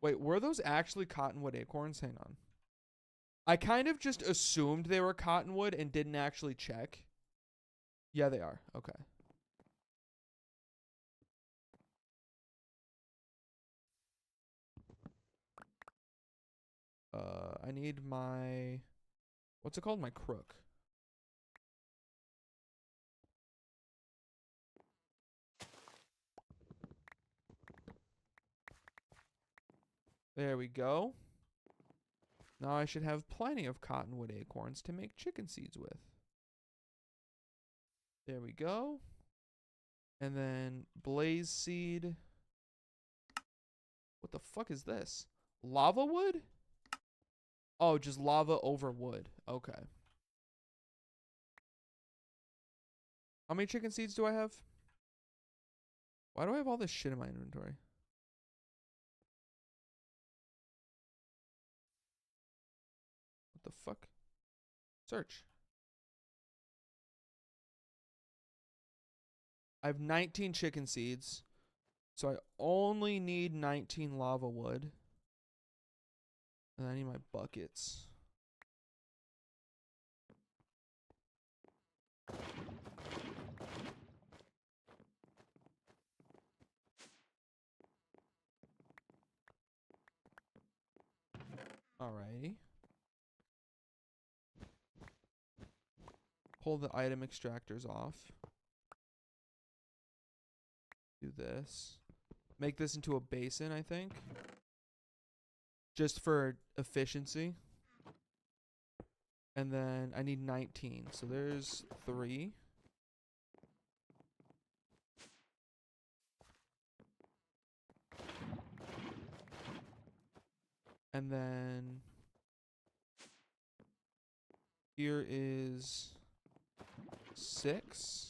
Wait, were those actually cottonwood acorns? Hang on. I kind of just assumed they were cottonwood and didn't actually check. Yeah, they are. Okay. I need my... What's it called? My crook. There we go. Now I should have plenty of cottonwood acorns to make chicken seeds with. There we go. And then blaze seed. What the fuck is this? Lava wood? Oh, just lava over wood. Okay. How many chicken seeds do I have? Why do I have all this shit in my inventory? What the fuck? Search. I have 19 chicken seeds. So I only need 19 lava wood. And I need my buckets. Alrighty. Pull the item extractors off. Do this. Make this into a basin, I think. Just for efficiency. And then I need 19. So there's 3. And then here is 6.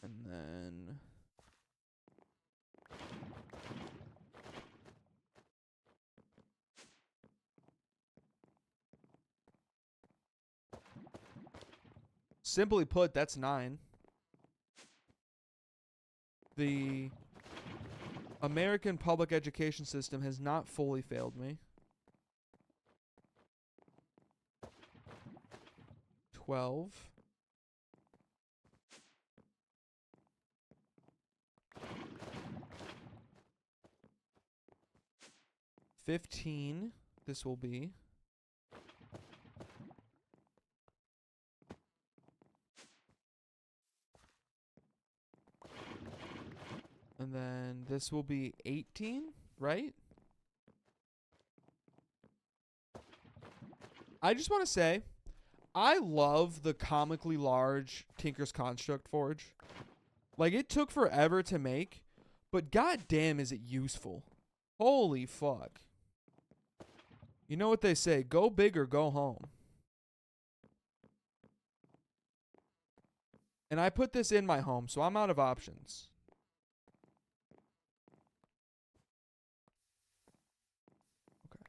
And then simply put, that's 9. The American public education system has not fully failed me. 12. 15. This will be. And then this will be 18, right? I just want to say, I love the comically large Tinker's Construct Forge. Like, it took forever to make, but goddamn is it useful. Holy fuck. You know what they say, go big or go home. And I put this in my home, so I'm out of options. Okay.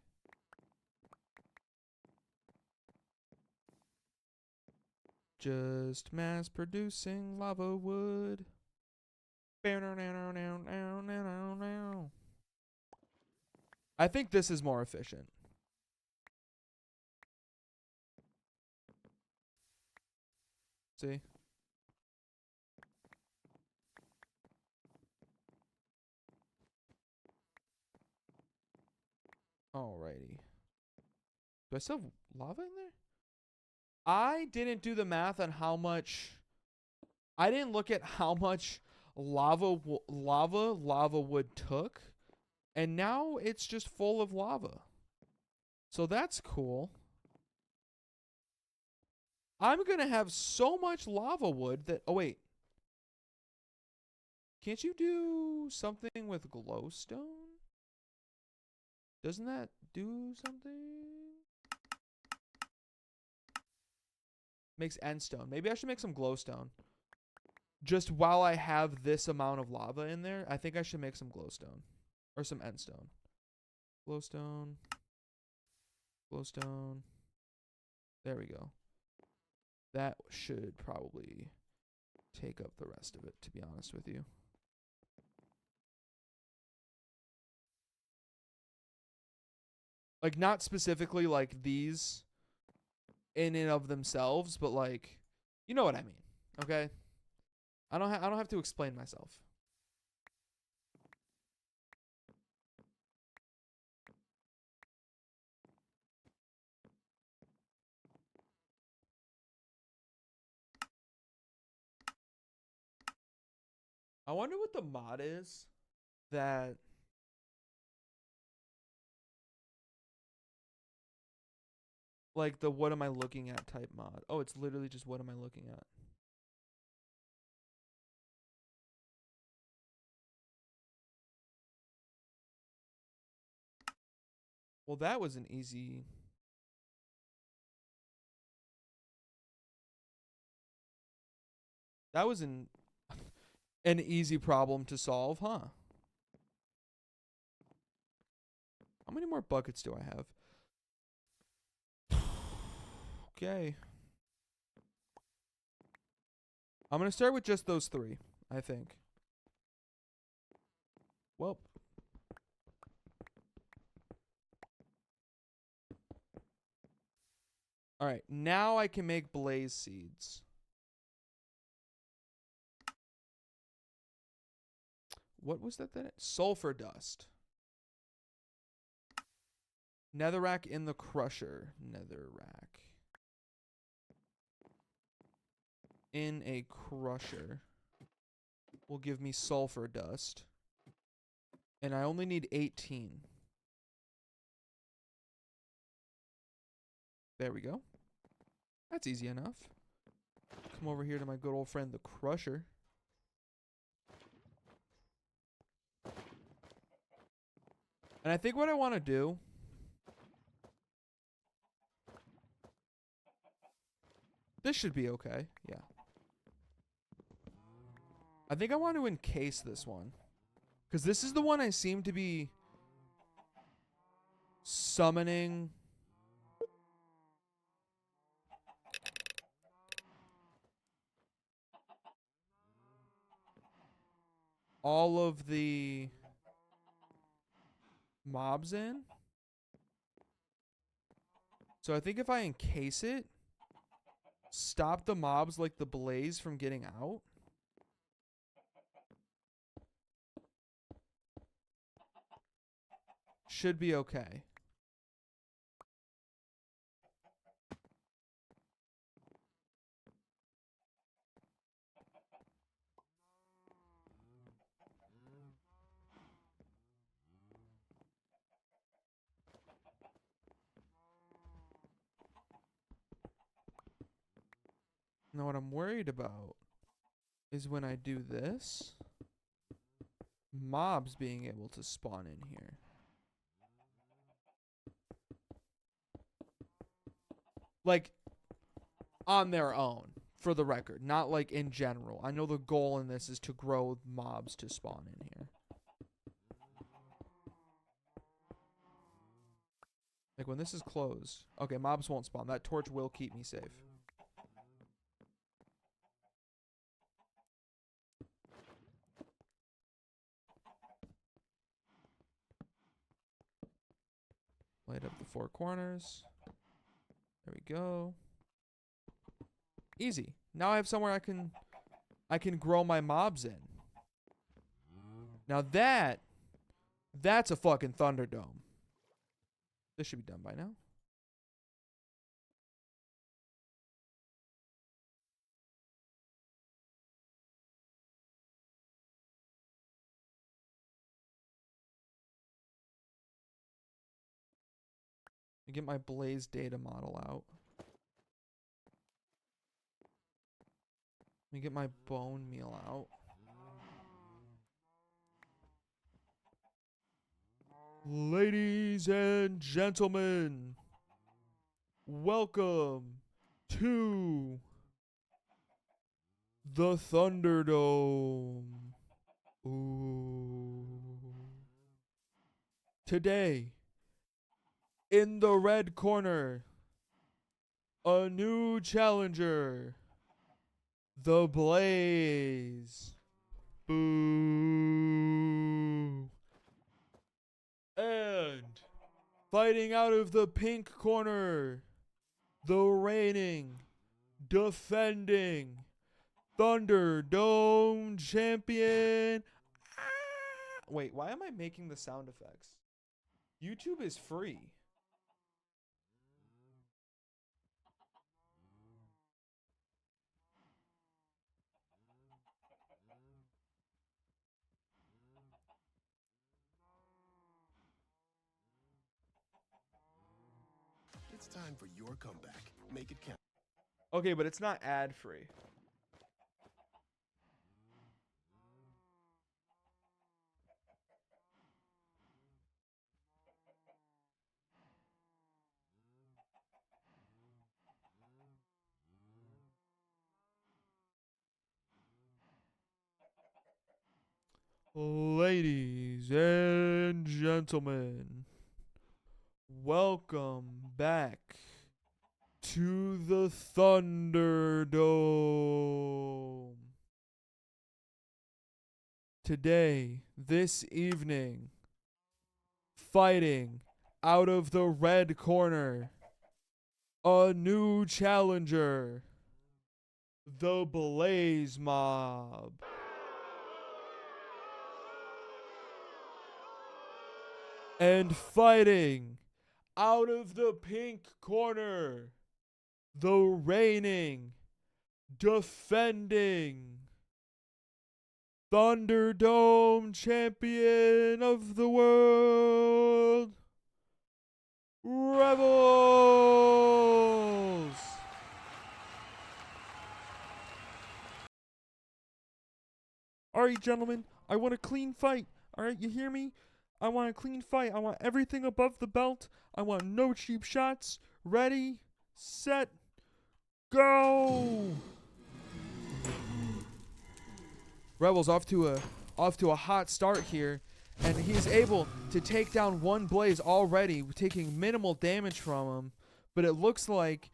Just mass producing lava wood. I think this is more efficient. See? Alrighty. Do I still have lava in there? I didn't do the math on how much. I didn't look at how much lava wood took. And now it's just full of lava. So that's cool. I'm going to have so much lava wood that... Oh, wait. Can't you do something with glowstone? Doesn't that do something? Makes endstone. Maybe I should make some glowstone. Just while I have this amount of lava in there, I think I should make some glowstone. Or some endstone. Glowstone. Glowstone. There we go. That should probably take up the rest of it, to be honest with you. Like, not specifically like these in and of themselves, but like, you know what I mean, okay? I don't have to explain myself. I wonder what the mod is that like the what am I looking at type mod. Oh, it's literally just what am I looking at. Well, that was an easy. That was an easy problem to solve, huh? How many more buckets do I have? Okay. I'm going to start with just those 3, I think. Well. All right, now I can make blaze seeds. What was that then? Sulfur dust. Netherrack in the crusher. Netherrack. In a crusher will give me sulfur dust. And I only need 18. There we go. That's easy enough. Come over here to my good old friend, the crusher. And I think what I want to do... This should be okay. Yeah. I think I want to encase this one. Because this is the one I seem to be summoning. all of the mobs in. So I think if I encase it, stop the mobs like the blaze from getting out. Should be okay. Now what I'm worried about is when I do this, mobs being able to spawn in here. Like, on their own, for the record. Not like in general. I know the goal in this is to grow mobs to spawn in here. Like when this is closed. Okay, mobs won't spawn. That torch will keep me safe. Light up the 4 corners. There we go. Easy. Now I have somewhere I can grow my mobs in. Now that's a fucking Thunderdome. This should be done by now. I get my Blaze data model out. Let me get my bone meal out. Ladies and gentlemen, welcome to the Thunderdome. Ooh. Today, in the red corner, a new challenger, the Blaze. Boo. And fighting out of the pink corner, the reigning, defending Thunderdome champion. Wait, why am I making the sound effects? YouTube is free. It's time for your comeback. Make it count. Okay, but it's not ad free. Ladies and gentlemen, welcome back to the Thunderdome. Today, this evening, fighting out of the red corner, a new challenger, the Blaze Mob. And fighting out of the pink corner, the reigning, defending Thunderdome champion of the world, Revels. All right, gentlemen, I want a clean fight. All right, you hear me? I want a clean fight. I want everything above the belt. I want no cheap shots. Ready, set, go. Rebels off to a hot start here, and he's able to take down one Blaze already, taking minimal damage from him. But it looks like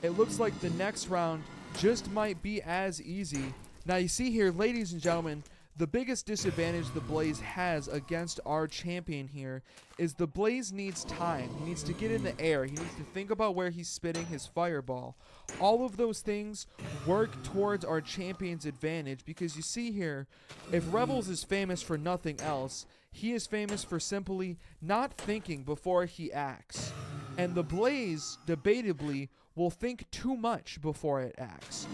the next round just might be as easy. Now you see here, ladies and gentlemen, the biggest disadvantage the Blaze has against our champion here is the Blaze needs time. He needs to get in the air. He needs to think about where he's spitting his fireball. All of those things work towards our champion's advantage because you see here, if Revels is famous for nothing else, he is famous for simply not thinking before he acts. And the Blaze, debatably, will think too much before it acts.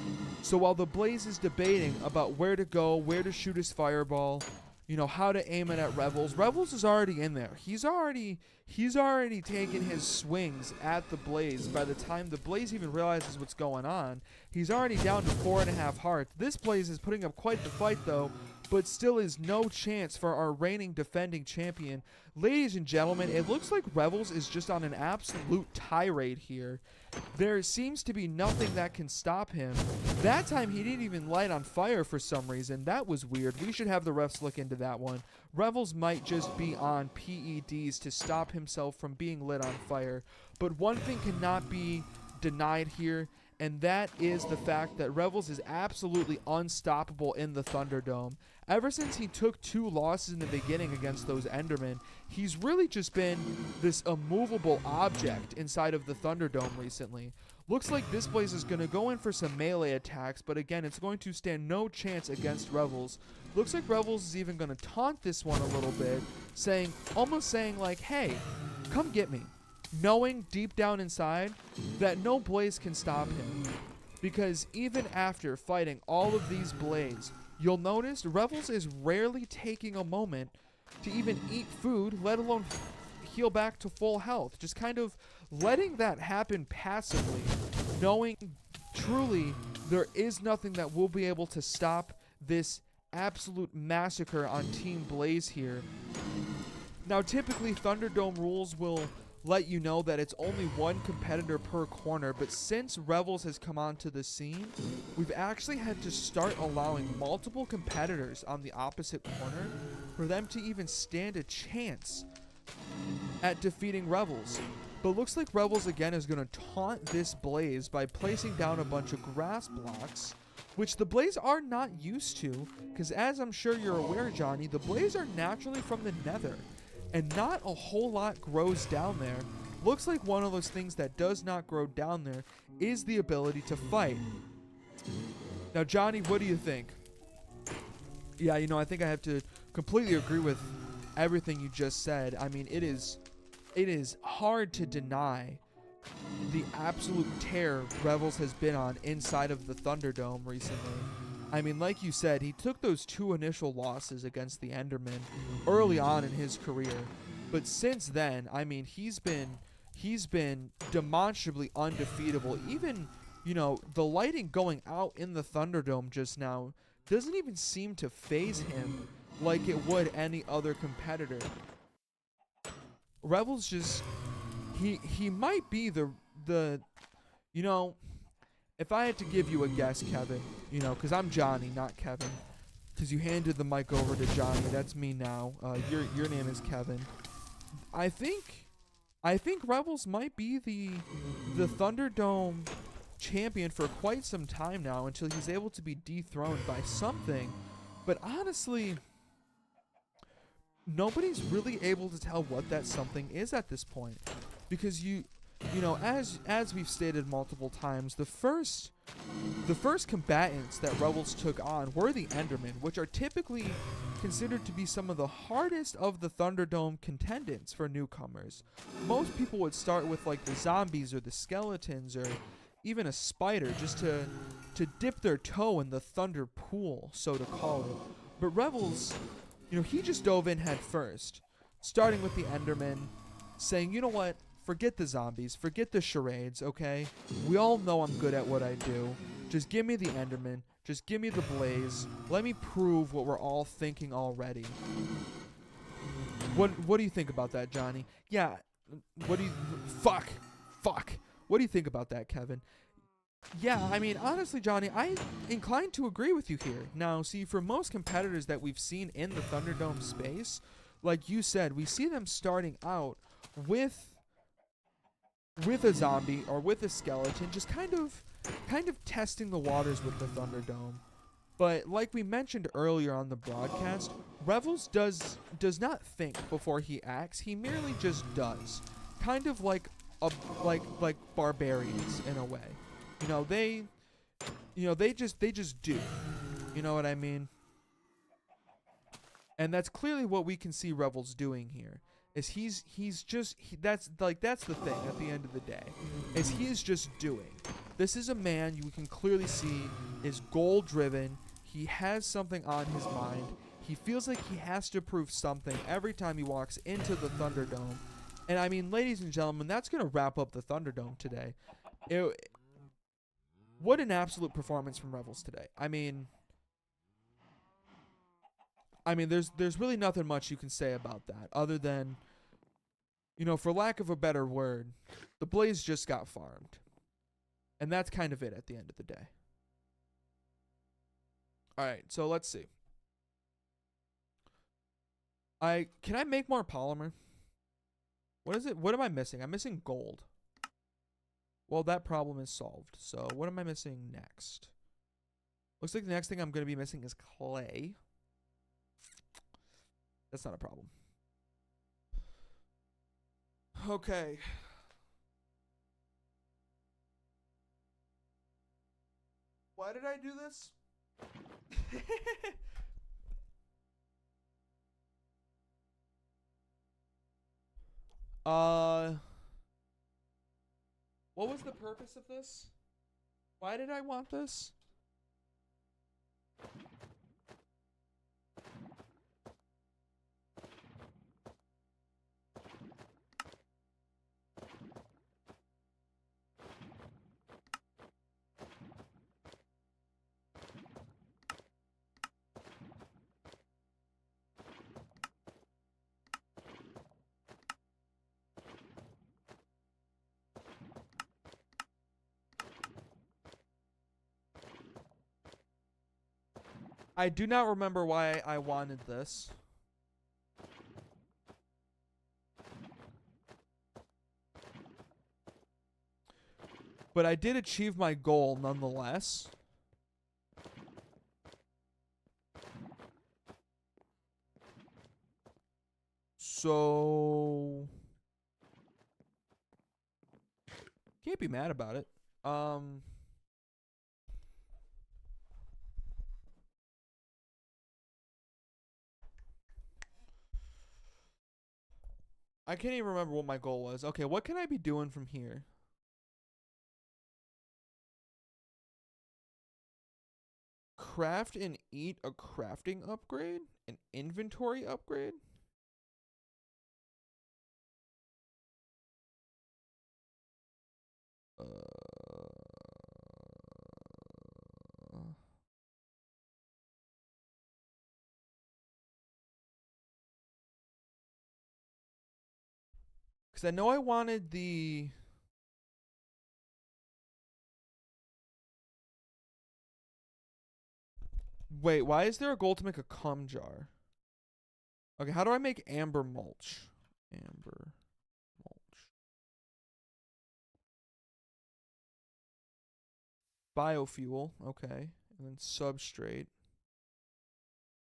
So while the Blaze is debating about where to go, where to shoot his fireball, you know, how to aim it at Revels, Revels is already in there. He's already taken his swings at the Blaze. By the time the Blaze even realizes what's going on, he's already down to 4.5 hearts. This Blaze is putting up quite the fight though, but still is no chance for our reigning defending champion. Ladies and gentlemen, it looks like Revels is just on an absolute tirade here. There seems to be nothing that can stop him. That time he didn't even light on fire for some reason. That was weird. We should have the refs look into that one. Revels might just be on PEDs to stop himself from being lit on fire. But one thing cannot be denied here, and that is the fact that Revels is absolutely unstoppable in the Thunderdome. Ever since he took 2 losses in the beginning against those Endermen, he's really just been this immovable object inside of the Thunderdome recently. Looks like this Blaze is going to go in for some melee attacks, but again, it's going to stand no chance against Revels. Looks like Revels is even going to taunt this one a little bit, almost saying like, hey, come get me. Knowing deep down inside that no Blaze can stop him. Because even after fighting all of these Blaze, you'll notice Revels is rarely taking a moment to even eat food, let alone heal back to full health. Just kind of letting that happen passively, knowing truly there is nothing that will be able to stop this absolute massacre on Team Blaze here. Now, typically, Thunderdome rules will let you know that it's only 1 competitor per corner, but since Revels has come onto the scene, we've actually had to start allowing multiple competitors on the opposite corner for them to even stand a chance at defeating Revels. But looks like Revels again is going to taunt this Blaze by placing down a bunch of grass blocks, which the Blaze are not used to, because as I'm sure you're aware, Johnny, the Blaze are naturally from the Nether, and not a whole lot grows down there. Looks like one of those things that does not grow down there is the ability to fight. Now, Johnny, what do you think? Yeah, you know, I think I have to completely agree with everything you just said. I mean, it is hard to deny the absolute tear Revels has been on inside of the Thunderdome recently. I mean, like you said, he took those 2 initial losses against the Enderman early on in his career. But since then, I mean, he's been demonstrably undefeatable. Even, you know, the lighting going out in the Thunderdome just now doesn't even seem to phase him like it would any other competitor. Revels just, he might be the you know, if I had to give you a guess, Kevin, you know, because I'm Johnny, not Kevin, because you handed the mic over to Johnny. That's me now. Your name is Kevin. I think Revels might be the Thunderdome champion for quite some time now until he's able to be dethroned by something. But honestly, nobody's really able to tell what that something is at this point, because you know, as we've stated multiple times, the first combatants that Revels took on were the Endermen, which are typically considered to be some of the hardest of the Thunderdome contendants for newcomers. Most people would start with like the zombies or the skeletons or even a spider just to dip their toe in the thunder pool, so to call it. But Revels, you know, he just dove in head first, starting with the Endermen, saying, you know what? Forget the zombies. Forget the charades, okay? We all know I'm good at what I do. Just give me the Enderman. Just give me the Blaze. Let me prove what we're all thinking already. What do you think about that, Johnny? Yeah. What do you... Fuck. What do you think about that, Kevin? Yeah, I mean, honestly, Johnny, I'm inclined to agree with you here. Now, see, for most competitors that we've seen in the Thunderdome space, like you said, we see them starting out with a zombie or with a skeleton, just kind of testing the waters with the Thunderdome. But like we mentioned earlier on the broadcast, Revels does not think before he acts. He merely just does, kind of like like barbarians in a way. You know they just do. You know what I mean? And that's clearly what we can see Revels doing here. Is that's the thing at the end of the day. Is he is just doing. This is a man you can clearly see is goal driven. He has something on his mind. He feels like he has to prove something every time he walks into the Thunderdome. And I mean, ladies and gentlemen, that's going to wrap up the Thunderdome today. What an absolute performance from Revels today. There's really nothing much you can say about that other than, for lack of a better word, the Blaze just got farmed. And that's kind of it at the end of the day. All right, so let's see. Can I make more polymer? What is it? What am I missing? I'm missing gold. Well, that problem is solved. So what am I missing next? Looks like the next thing I'm going to be missing is clay. That's not a problem. Okay. Why did I do this? What was the purpose of this? Why did I want this? I do not remember why I wanted this. But I did achieve my goal nonetheless. So can't be mad about it. I can't even remember what my goal was. Okay, what can I be doing from here? Craft and eat a crafting upgrade? An inventory upgrade? Because I know I wanted the... Wait, why is there a goal to make a cum jar? Okay, how do I make amber mulch? Amber mulch. Biofuel, okay. And then substrate.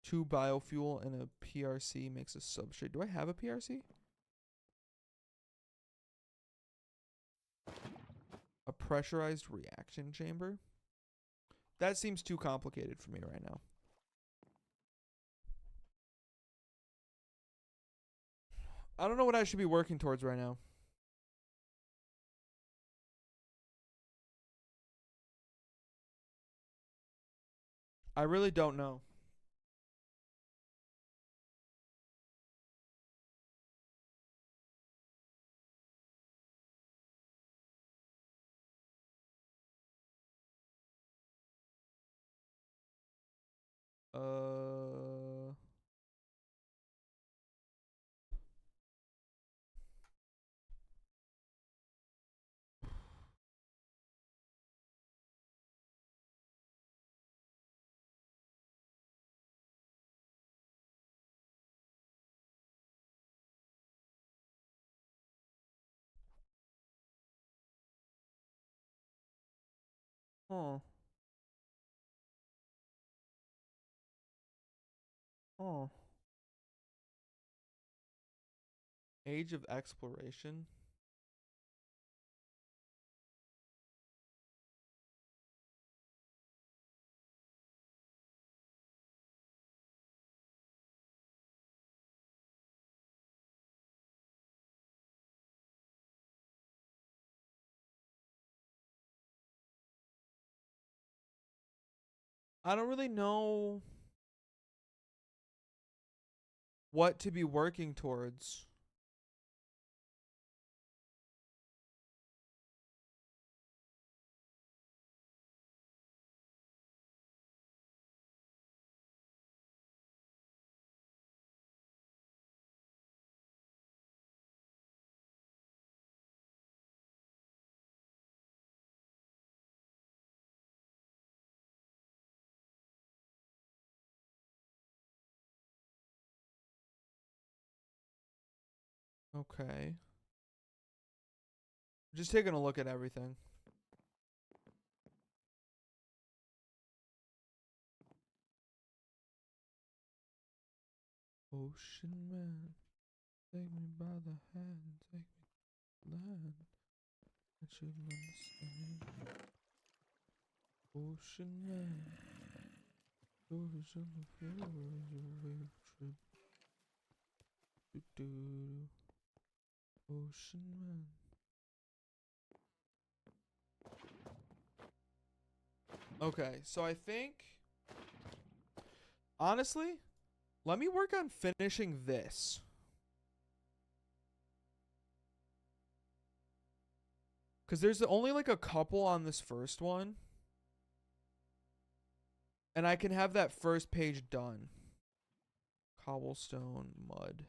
2 biofuel and a PRC makes a substrate. Do I have a PRC? A pressurized reaction chamber? That seems too complicated for me right now. I don't know what I should be working towards right now. I really don't know. Uh... Huh. Huh. Age of Exploration. I don't really know what to be working towards. Okay. Just taking a look at everything. Ocean man, take me by the hand, take me to land. I should understand. Ocean man, stories on the floor is a wave trip. Do-do. Ocean man. Okay, so I think, honestly, let me work on finishing this. Because there's only like a couple on this first one. And I can have that first page done. Cobblestone, mud.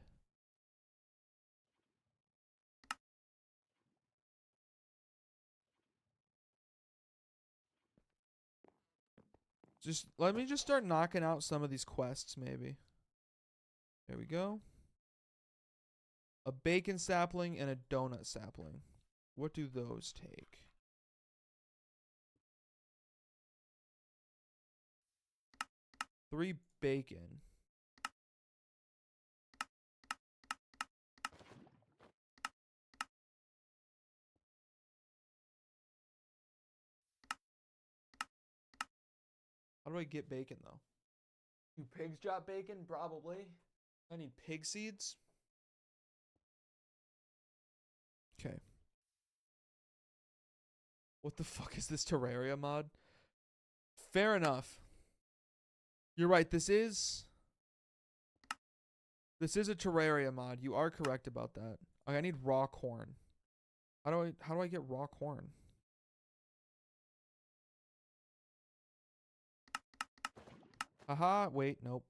Just let me just start knocking out some of these quests, maybe. There we go. A bacon sapling and a donut sapling. What do those take? 3 bacon. How do I get bacon, though? Do pigs drop bacon? Probably. I need pig seeds. Okay. What the fuck is this Terraria mod? Fair enough. You're right. This is a Terraria mod. You are correct about that. Okay, I need raw corn. How do I get raw corn? Haha, wait, nope.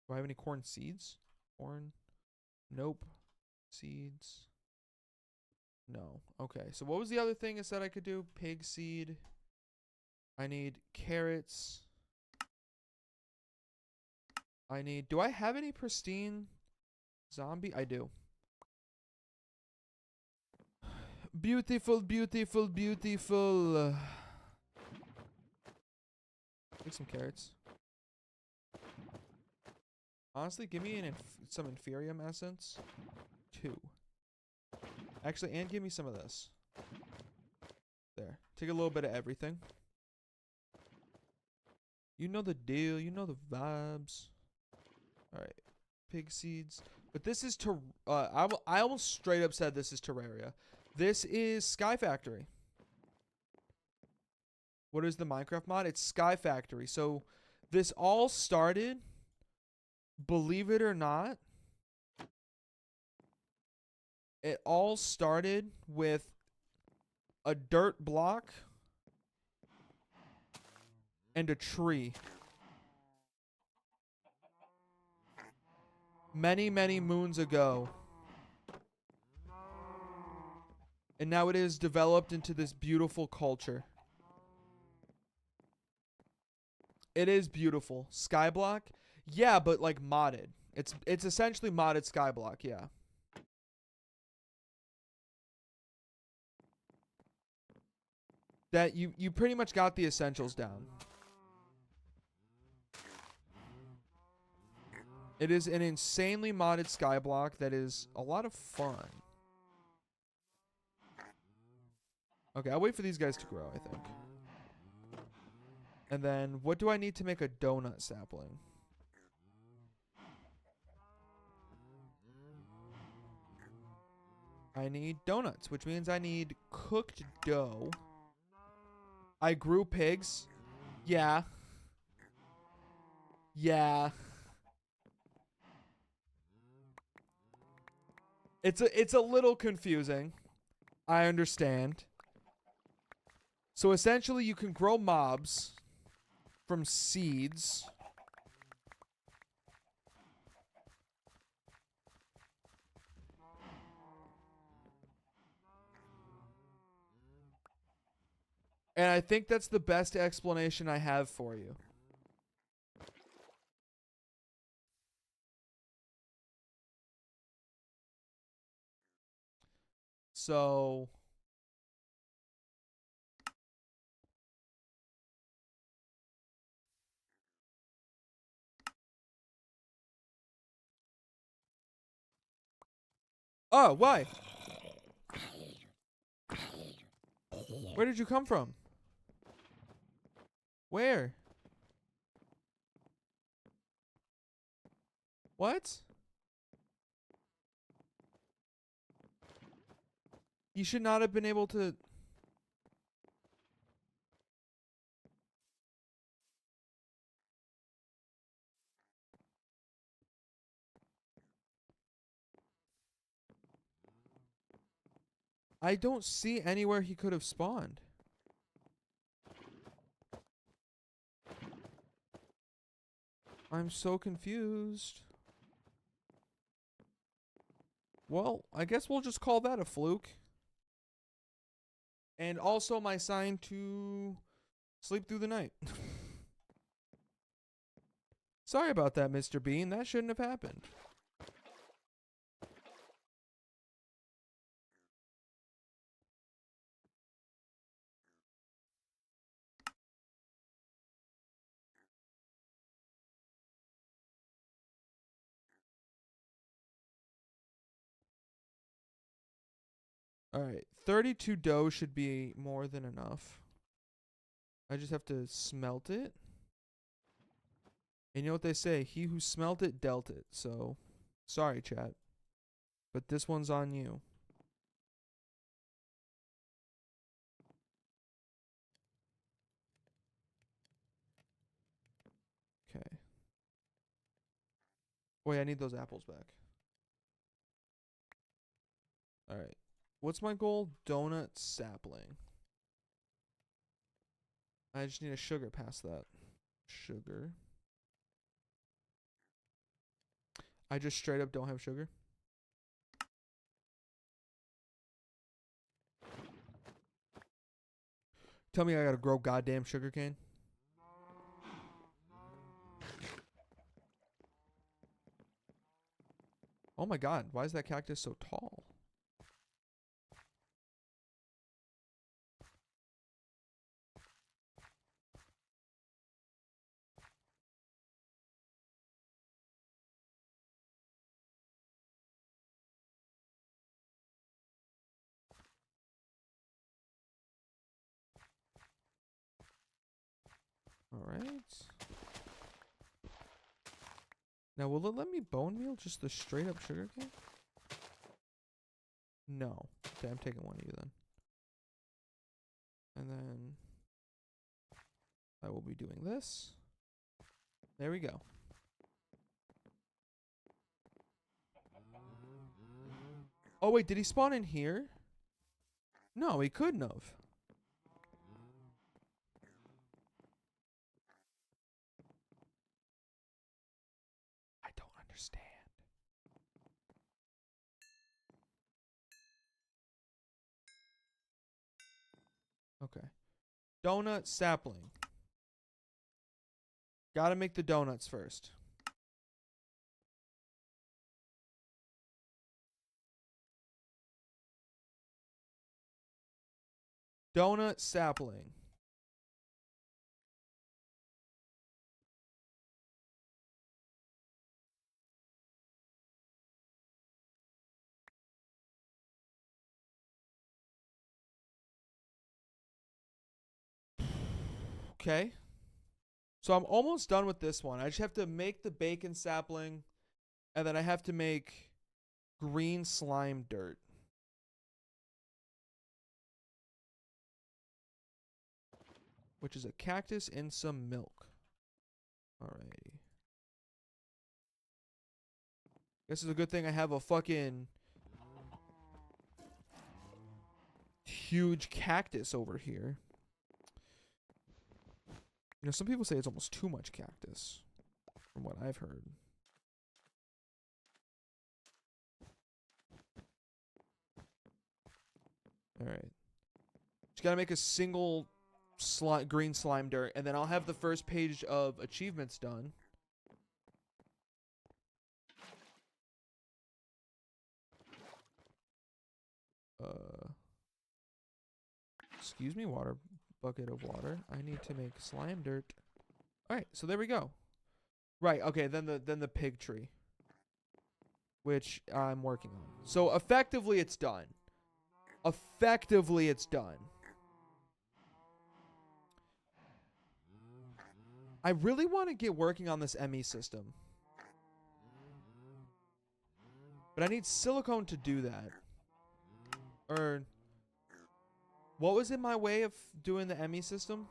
Do I have any corn seeds? Corn? Nope. Seeds? No. Okay, so what was the other thing it said I could do? Pig seed. I need carrots. Do I have any pristine zombie? I do. Beautiful, beautiful, beautiful. Take some carrots. Honestly, give me some Inferium essence. 2. Actually, and give me some of this. There. Take a little bit of everything. You know the deal. You know the vibes. Alright. Pig seeds. But this is I almost straight up said this is Terraria. This is Sky Factory. What is the Minecraft mod? It's Sky Factory. So this all started, believe it or not, it all started with a dirt block and a tree. Many, many moons ago. And now it is developed into this beautiful culture. It is beautiful. Skyblock? Yeah, but like modded. It's essentially modded Skyblock, yeah. That you pretty much got the essentials down. It is an insanely modded skyblock that is a lot of fun. Okay, I'll wait for these guys to grow, I think. And then, what do I need to make a donut sapling? I need donuts, which means I need cooked dough. I grew pigs. Yeah. Yeah. It's a little confusing. I understand. So essentially you can grow mobs from seeds. And I think that's the best explanation I have for you. So oh, why? Where did you come from? Where? What? You should not have been able to. I don't see anywhere he could have spawned. I'm so confused. Well, I guess we'll just call that a fluke. And also my sign to sleep through the night. Sorry about that, Mr. Bean. That shouldn't have happened. Alright, 32 dough should be more than enough. I just have to smelt it. And you know what they say? He who smelt it dealt it. So, sorry, chat. But this one's on you. Okay. Wait, I need those apples back. Alright. What's my goal? Donut sapling. I just need a sugar past that. Sugar. I just straight up don't have sugar. Tell me I gotta grow goddamn sugarcane. Oh my god, why is that cactus so tall? Alright. Now, will it let me bone meal just the straight up sugarcane? No. Okay, I'm taking one of you then. And then I will be doing this. There we go. Oh, wait, did he spawn in here? No, he couldn't have. I don't understand. Okay. Donut sapling. Gotta make the donuts first. Donut sapling. Okay. So I'm almost done with this one. I just have to make the bacon sapling, and then I have to make green slime dirt. Which is a cactus and some milk. Alrighty. Guess it's a good thing I have a fucking huge cactus over here. You know, some people say it's almost too much cactus, from what I've heard. Alright. Just gotta make a single green slime dirt, and then I'll have the first page of achievements done. Excuse me, water bucket of water. I need to make slime dirt. All right, so there we go. Right, okay, then the pig tree, which I'm working on. So effectively, it's done. Effectively, it's done. I really want to get working on this ME system, but I need silicone to do that. Or what was in my way of doing the ME system?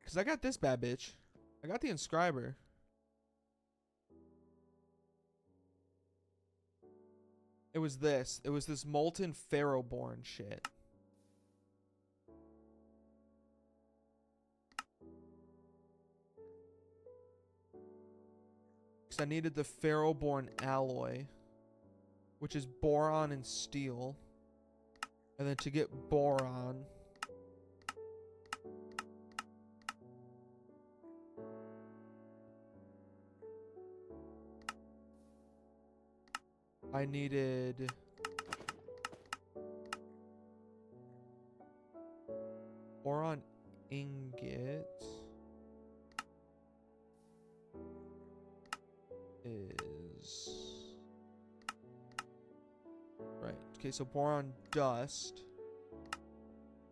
Because I got this bad bitch. I got the inscriber. It was this. It was this molten pharaohborn shit. Because I needed the pharaohborn alloy, which is boron and steel. And then to get boron, I needed boron ingot is right. Okay, so boron dust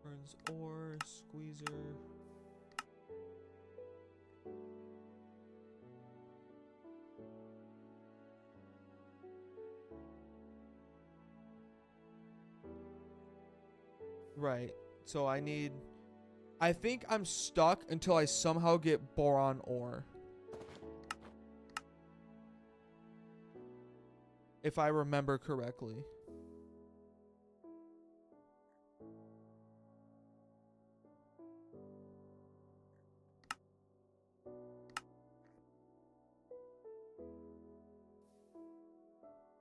burns ore squeezer. Right. So I think I'm stuck until I somehow get boron ore. If I remember correctly.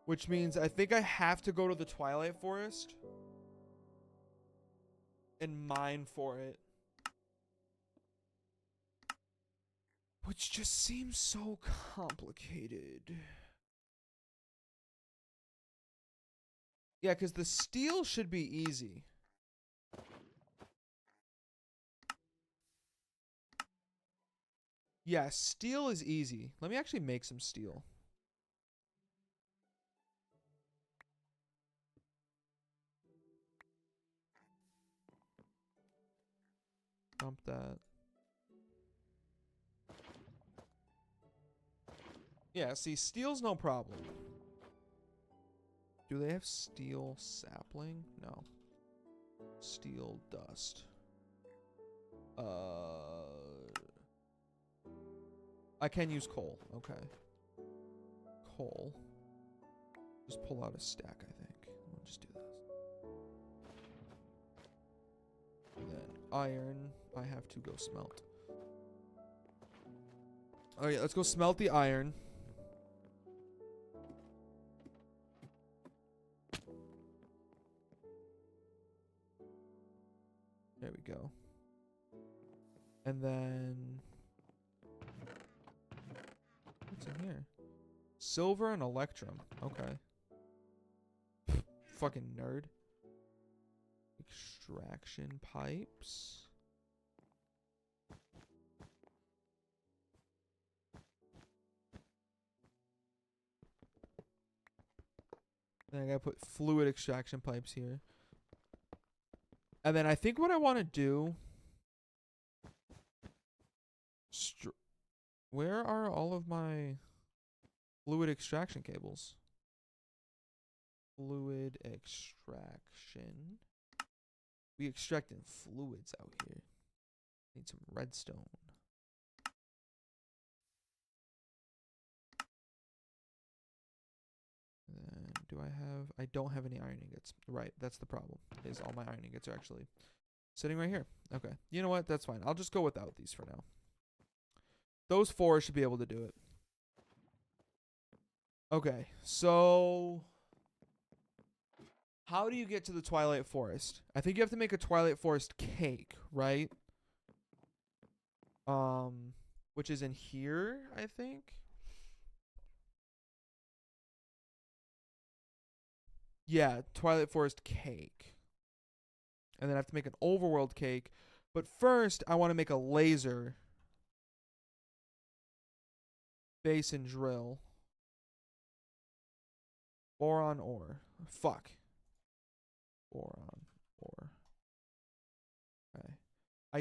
Which means I think I have to go to the Twilight Forest and mine for it. Which just seems so complicated. Yeah, because the steel should be easy. Yeah, steel is easy. Let me actually make some steel. Dump that. Yeah, see, steel's no problem. Do they have steel sapling? No. Steel dust. I can use coal. Okay. Coal. Just pull out a stack, I think. We'll just do this. And then iron, I have to go smelt. Alright, let's go smelt the iron. There we go. And then what's in here? Silver and electrum. Okay. Fucking nerd. Extraction pipes. Then I gotta put fluid extraction pipes here. And then I think what I want to do... Where are all of my fluid extraction cables? Fluid extraction. We extracting fluids out here. Need some redstone. Then do I have... I don't have any iron ingots. Right, that's the problem. Is all my iron ingots are actually sitting right here. Okay. You know what? That's fine. I'll just go without these for now. Those 4 should be able to do it. Okay, so... How do you get to the Twilight Forest? I think you have to make a Twilight Forest cake, right? Which is in here, I think. Yeah, Twilight Forest cake. And then I have to make an overworld cake. But first, I want to make a laser base and drill. Boron ore. Fuck. Boron ore. Okay.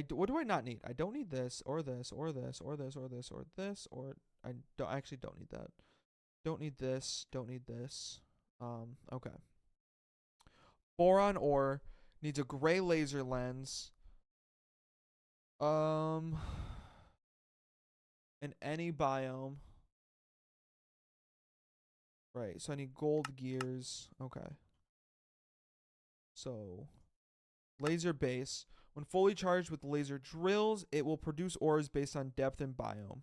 What do I not need? I don't need this, or this, or this, or this, or this, or this, or I actually don't need that. Don't need this. Don't need this. Okay. Boron ore needs a gray laser lens. In any biome. Right, so I need gold gears. Okay. So, laser base. When fully charged with laser drills, it will produce ores based on depth and biome.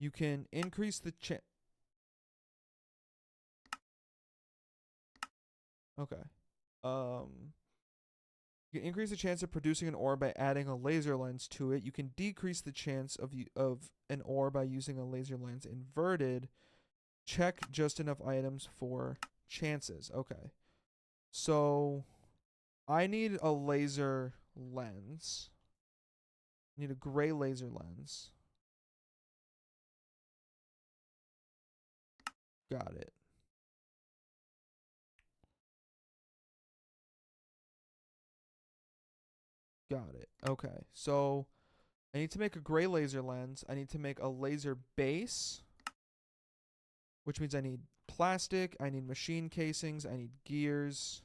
You can increase the Okay. You can increase the chance of producing an ore by adding a laser lens to it. You can decrease the chance of an ore by using a laser lens inverted. Check just enough items for chances. Okay. So I need a laser lens. I need a gray laser lens. Got it. Got it. Okay. So I need to make a gray laser lens. I need to make a laser base, which means I need plastic. I need machine casings. I need gears.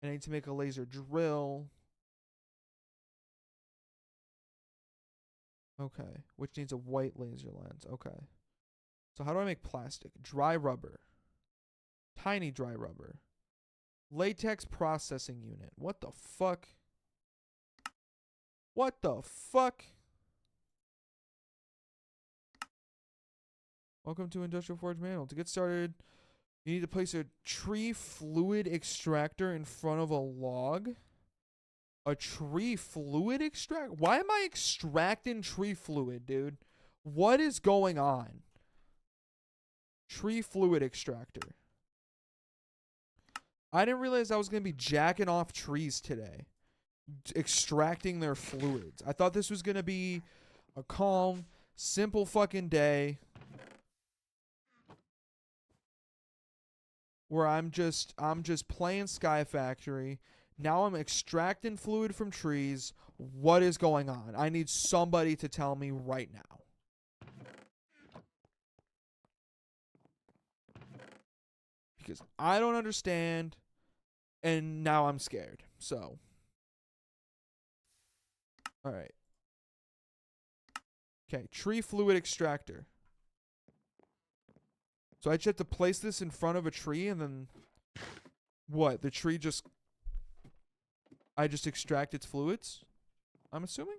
And I need to make a laser drill. Okay. Which needs a white laser lens. Okay. So how do I make plastic? Dry rubber. Tiny dry rubber. Latex processing unit. What the fuck? What the fuck? Welcome to Industrial Forge Manual. To get started, you need to place a tree fluid extractor in front of a log. A tree fluid extract? Why am I extracting tree fluid, dude? What is going on? Tree fluid extractor. I didn't realize I was going to be jacking off trees today. Extracting their fluids. I thought this was going to be a calm, simple fucking day where I'm just playing Sky Factory. Now I'm extracting fluid from trees. What is going on? I need somebody to tell me right now. Because I don't understand, and now I'm scared. So, all right. Okay, tree fluid extractor. So I just have to place this in front of a tree, and then what? The tree just... I just extract its fluids? I'm assuming?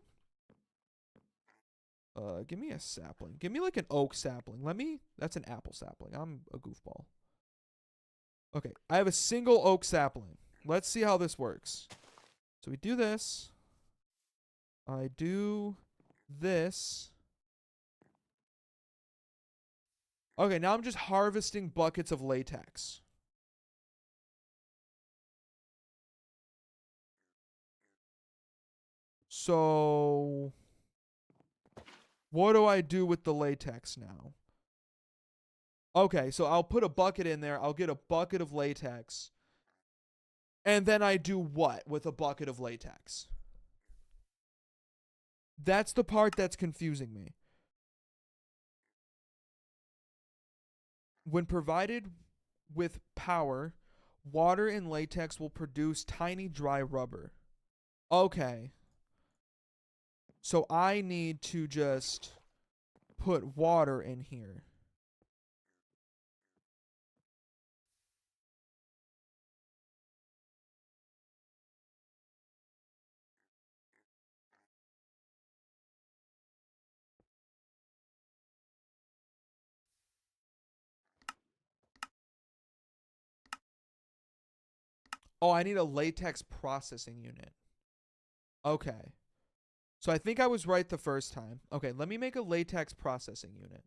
Give me a sapling. Give me like an oak sapling. That's an apple sapling. I'm a goofball. Okay, I have a single oak sapling. Let's see how this works. So we do this. I do this. Okay, now I'm just harvesting buckets of latex. So, what do I do with the latex now? Okay, so I'll put a bucket in there. I'll get a bucket of latex. And then I do what with a bucket of latex? That's the part that's confusing me. When provided with power, water and latex will produce tiny dry rubber. Okay. So I need to just put water in here. Oh, I need a latex processing unit. Okay. So I think I was right the first time. Okay, let me make a latex processing unit.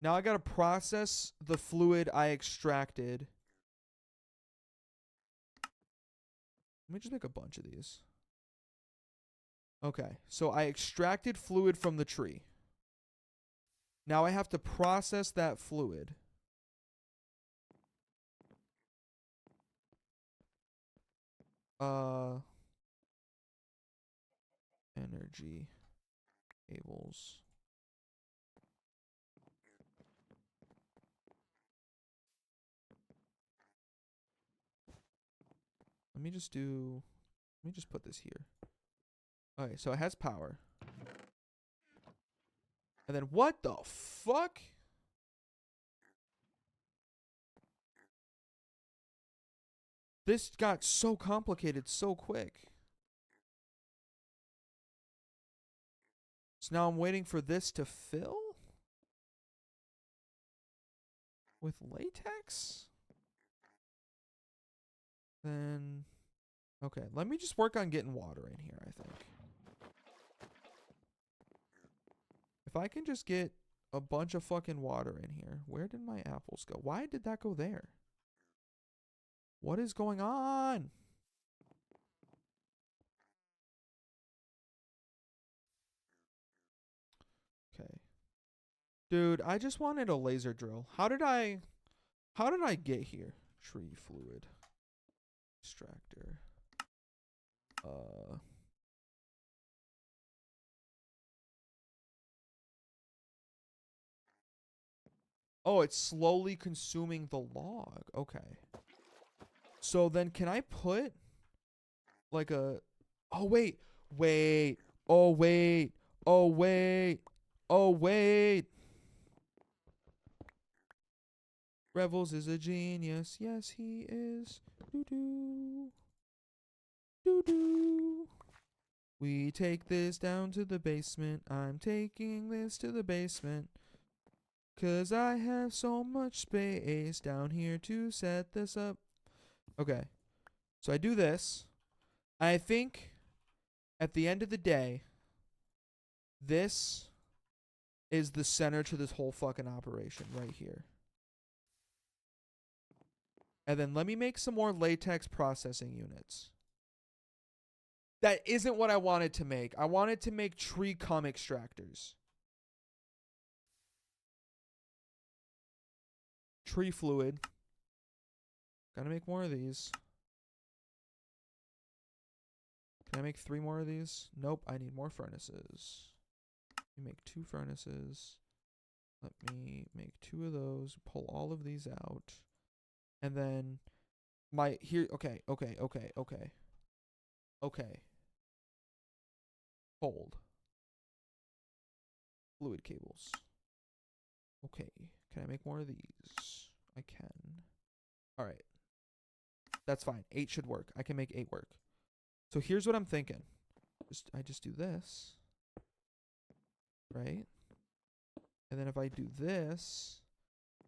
Now I gotta process the fluid I extracted. Let me just make a bunch of these. Okay, so I extracted fluid from the tree. Now I have to process that fluid. Energy cables. Let me just put this here. Okay, so it has power. And then what the fuck? This got so complicated so quick. So now I'm waiting for this to fill with latex? Then, okay, let me just work on getting water in here, I think. If I can just get a bunch of fucking water in here. Where did my apples go? Why did that go there? What is going on? Okay. Dude, I just wanted a laser drill. How did I get here? Tree fluid. Extractor. Oh, it's slowly consuming the log. Okay. So then can I put like a... Oh, wait. Wait. Oh, wait. Oh, wait. Oh, wait. Revels is a genius. Yes, he is. Doo-doo. Doo-doo. We take this down to the basement. I'm taking this to the basement. 'Cause I have so much space down here to set this up. Okay. So I do this. I think at the end of the day, this is the center to this whole fucking operation right here. And then let me make some more latex processing units. That isn't what I wanted to make. I wanted to make tree cum extractors. Tree fluid. Gotta make more of these. Can I make 3 more of these? Nope, I need more furnaces. Let me make 2 furnaces. Let me make 2 of those. Pull all of these out. And then okay. Hold. Fluid cables. Okay. Can I make more of these? I can. All right. That's fine. 8 should work. I can make 8 work. So here's what I'm thinking. I just do this. Right? And then if I do this,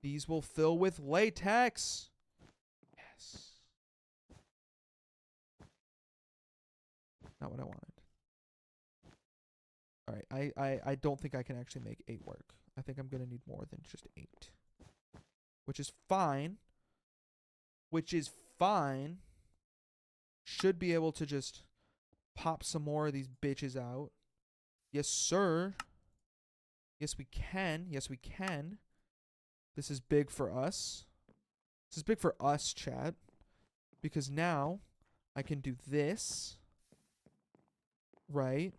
these will fill with latex. Yes. Not what I wanted. All right. I don't think I can actually make 8 work. I think I'm going to need more than just 8. Which is fine. Should be able to just pop some more of these bitches out. Yes, sir. Yes, we can. Yes, we can. This is big for us. This is big for us, chat. Because now I can do this, right?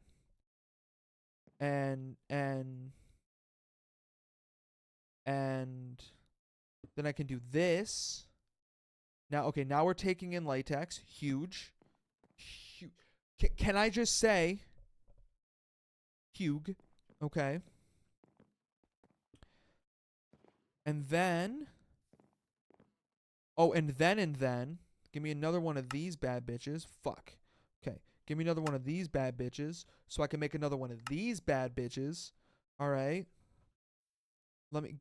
And then I can do this. Now, okay, now we're taking in latex. Huge. Can I just say Hugh? Okay. And then give me another one of these bad bitches. Fuck. Okay. Give me another one of these bad bitches so I can make another one of these bad bitches. All right. Let me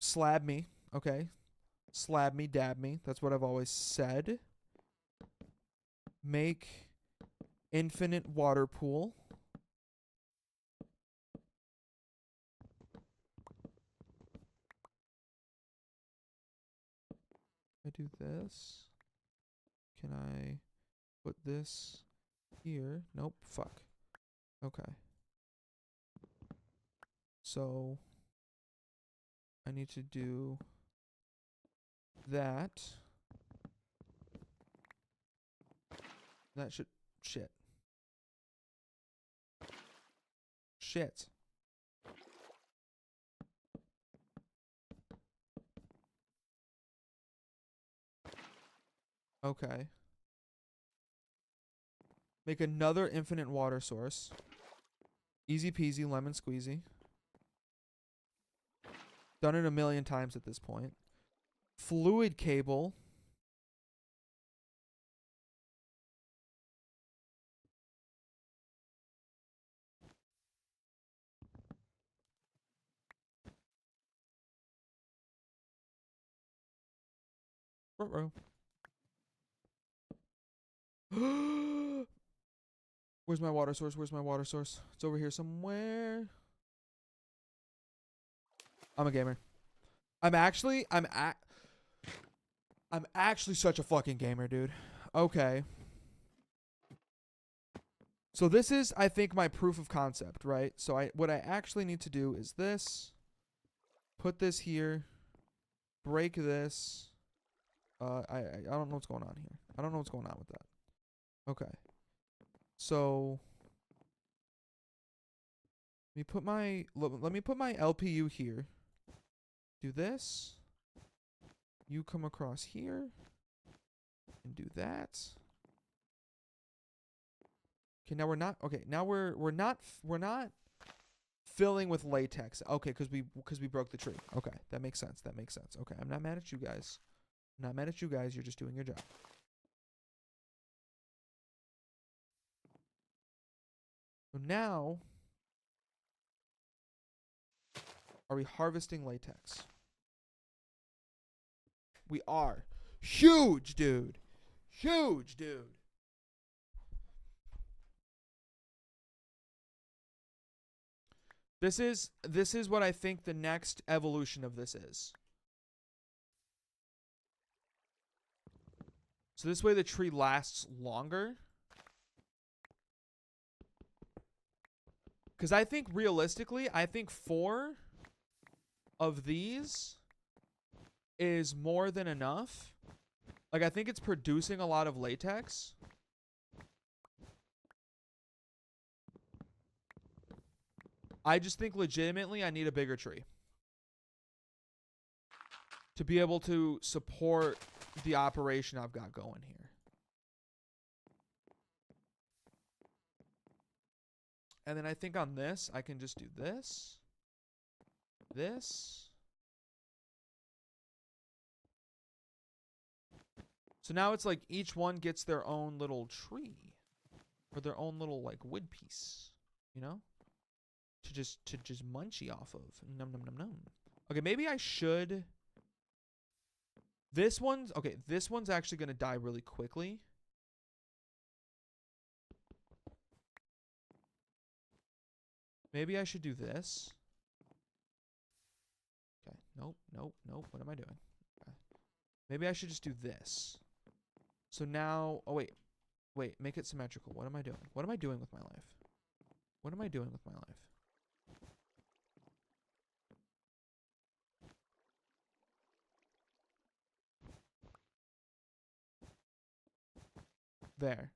slab me. Okay. Slab me, dab me. That's what I've always said. Make infinite water pool. I do this. Can I put this here? Nope. Fuck. Okay. So I need to do that. That should shit. Shit. Okay. Make another infinite water source. Easy peasy, lemon squeezy. Done it a million times at this point. Fluid cable. Ruh-roh. Where's my water source? Where's my water source? It's over here somewhere. I'm a gamer. I'm actually such a fucking gamer, dude. Okay. So this is, I think, my proof of concept, right? So what I actually need to do is this. Put this here. Break this. I don't know what's going on here. I don't know what's going on with that. Okay. So let me put my LPU here. Do this. You come across here and do that. Okay, now we're not okay. Now we're not filling with latex. Okay, because we broke the tree. Okay, that makes sense. That makes sense. Okay, I'm not mad at you guys. I'm not mad at you guys. You're just doing your job. So now, are we harvesting latex? We are. Huge, dude. Huge, dude. This is what I think the next evolution of this is. So this way the tree lasts longer. Because I think realistically, I think 4 of these is more than enough. Like, I think it's producing a lot of latex. I just think legitimately I need a bigger tree to be able to support the operation I've got going here. And then I think on this, I can just do this. This. So now it's like each one gets their own little tree. Or their own little, like, wood piece. You know? To just munchie off of. Num num num num. Okay, maybe I should. This one's actually gonna die really quickly. Maybe I should do this. Okay, nope. What am I doing? Okay. Maybe I should just do this. So now, oh wait, make it symmetrical. What am I doing? What am I doing with my life? What am I doing with my life? There.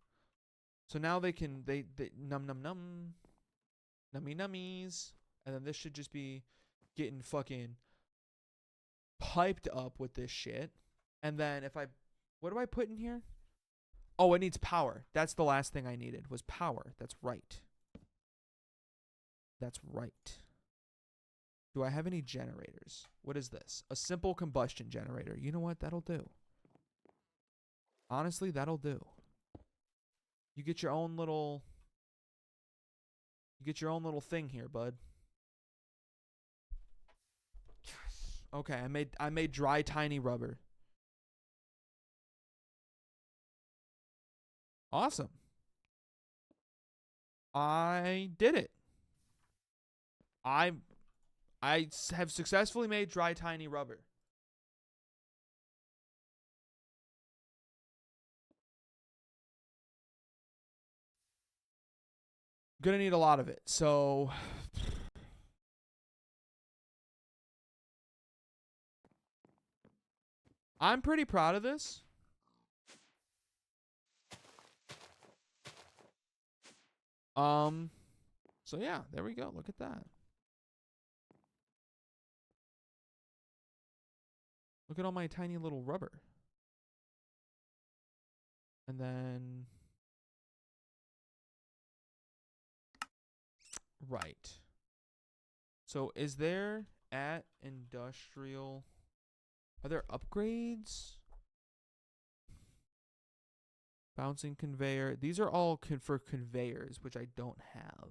So now they can, they num num num. Nummy nummies. And then this should just be getting fucking piped up with this shit. And then if I, what do I put in here? Oh, it needs power. That's the last thing I needed was power. That's right. That's right. Do I have any generators? What is this? A simple combustion generator. You know what? That'll do. Honestly, that'll do. You get your own little... You get your own little thing here, bud. Yes. Okay, I made dry tiny rubber. Awesome. I did it. I have successfully made dry tiny rubber. Gonna need a lot of it, so I'm pretty proud of this. So yeah, there we go. Look at that. Look at all my tiny little rubber. And then right. So is there at industrial, are there upgrades? Bouncing conveyor. These are all for conveyors, which I don't have.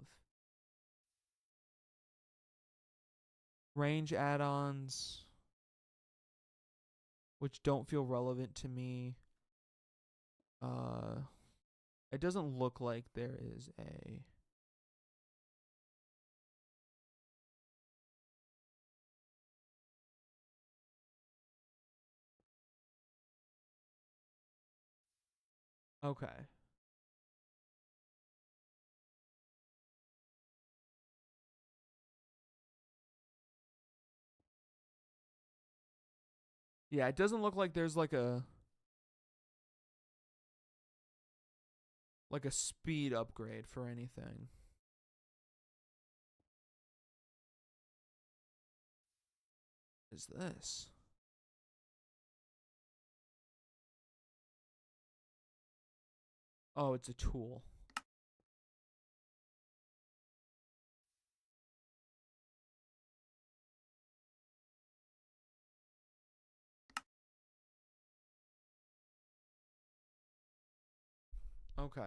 Range add-ons, which don't feel relevant to me. It doesn't look like there is a... Okay. Yeah, it doesn't look like there's like a speed upgrade for anything. What is this? Oh, it's a tool. Okay.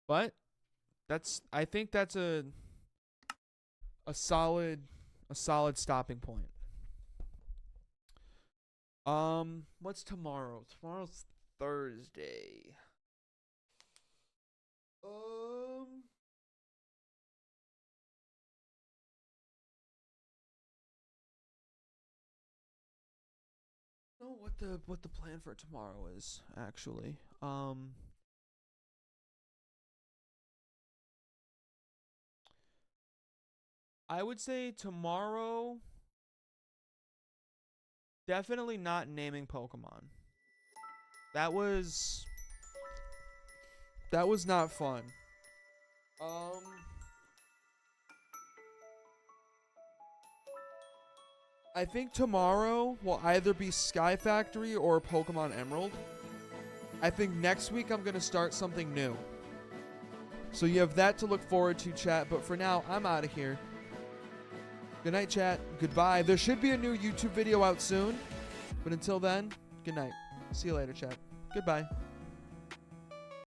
But I think that's a solid stopping point. What's tomorrow? Tomorrow's Thursday. Know what the plan for tomorrow is actually. I would say tomorrow, definitely not naming Pokemon. That was not fun. I think tomorrow will either be Sky Factory or Pokemon Emerald. I think next week I'm going to start something new. So you have that to look forward to, chat. But for now, I'm out of here. Good night, chat. Goodbye. There should be a new YouTube video out soon. But until then, good night. See you later, chat. Goodbye.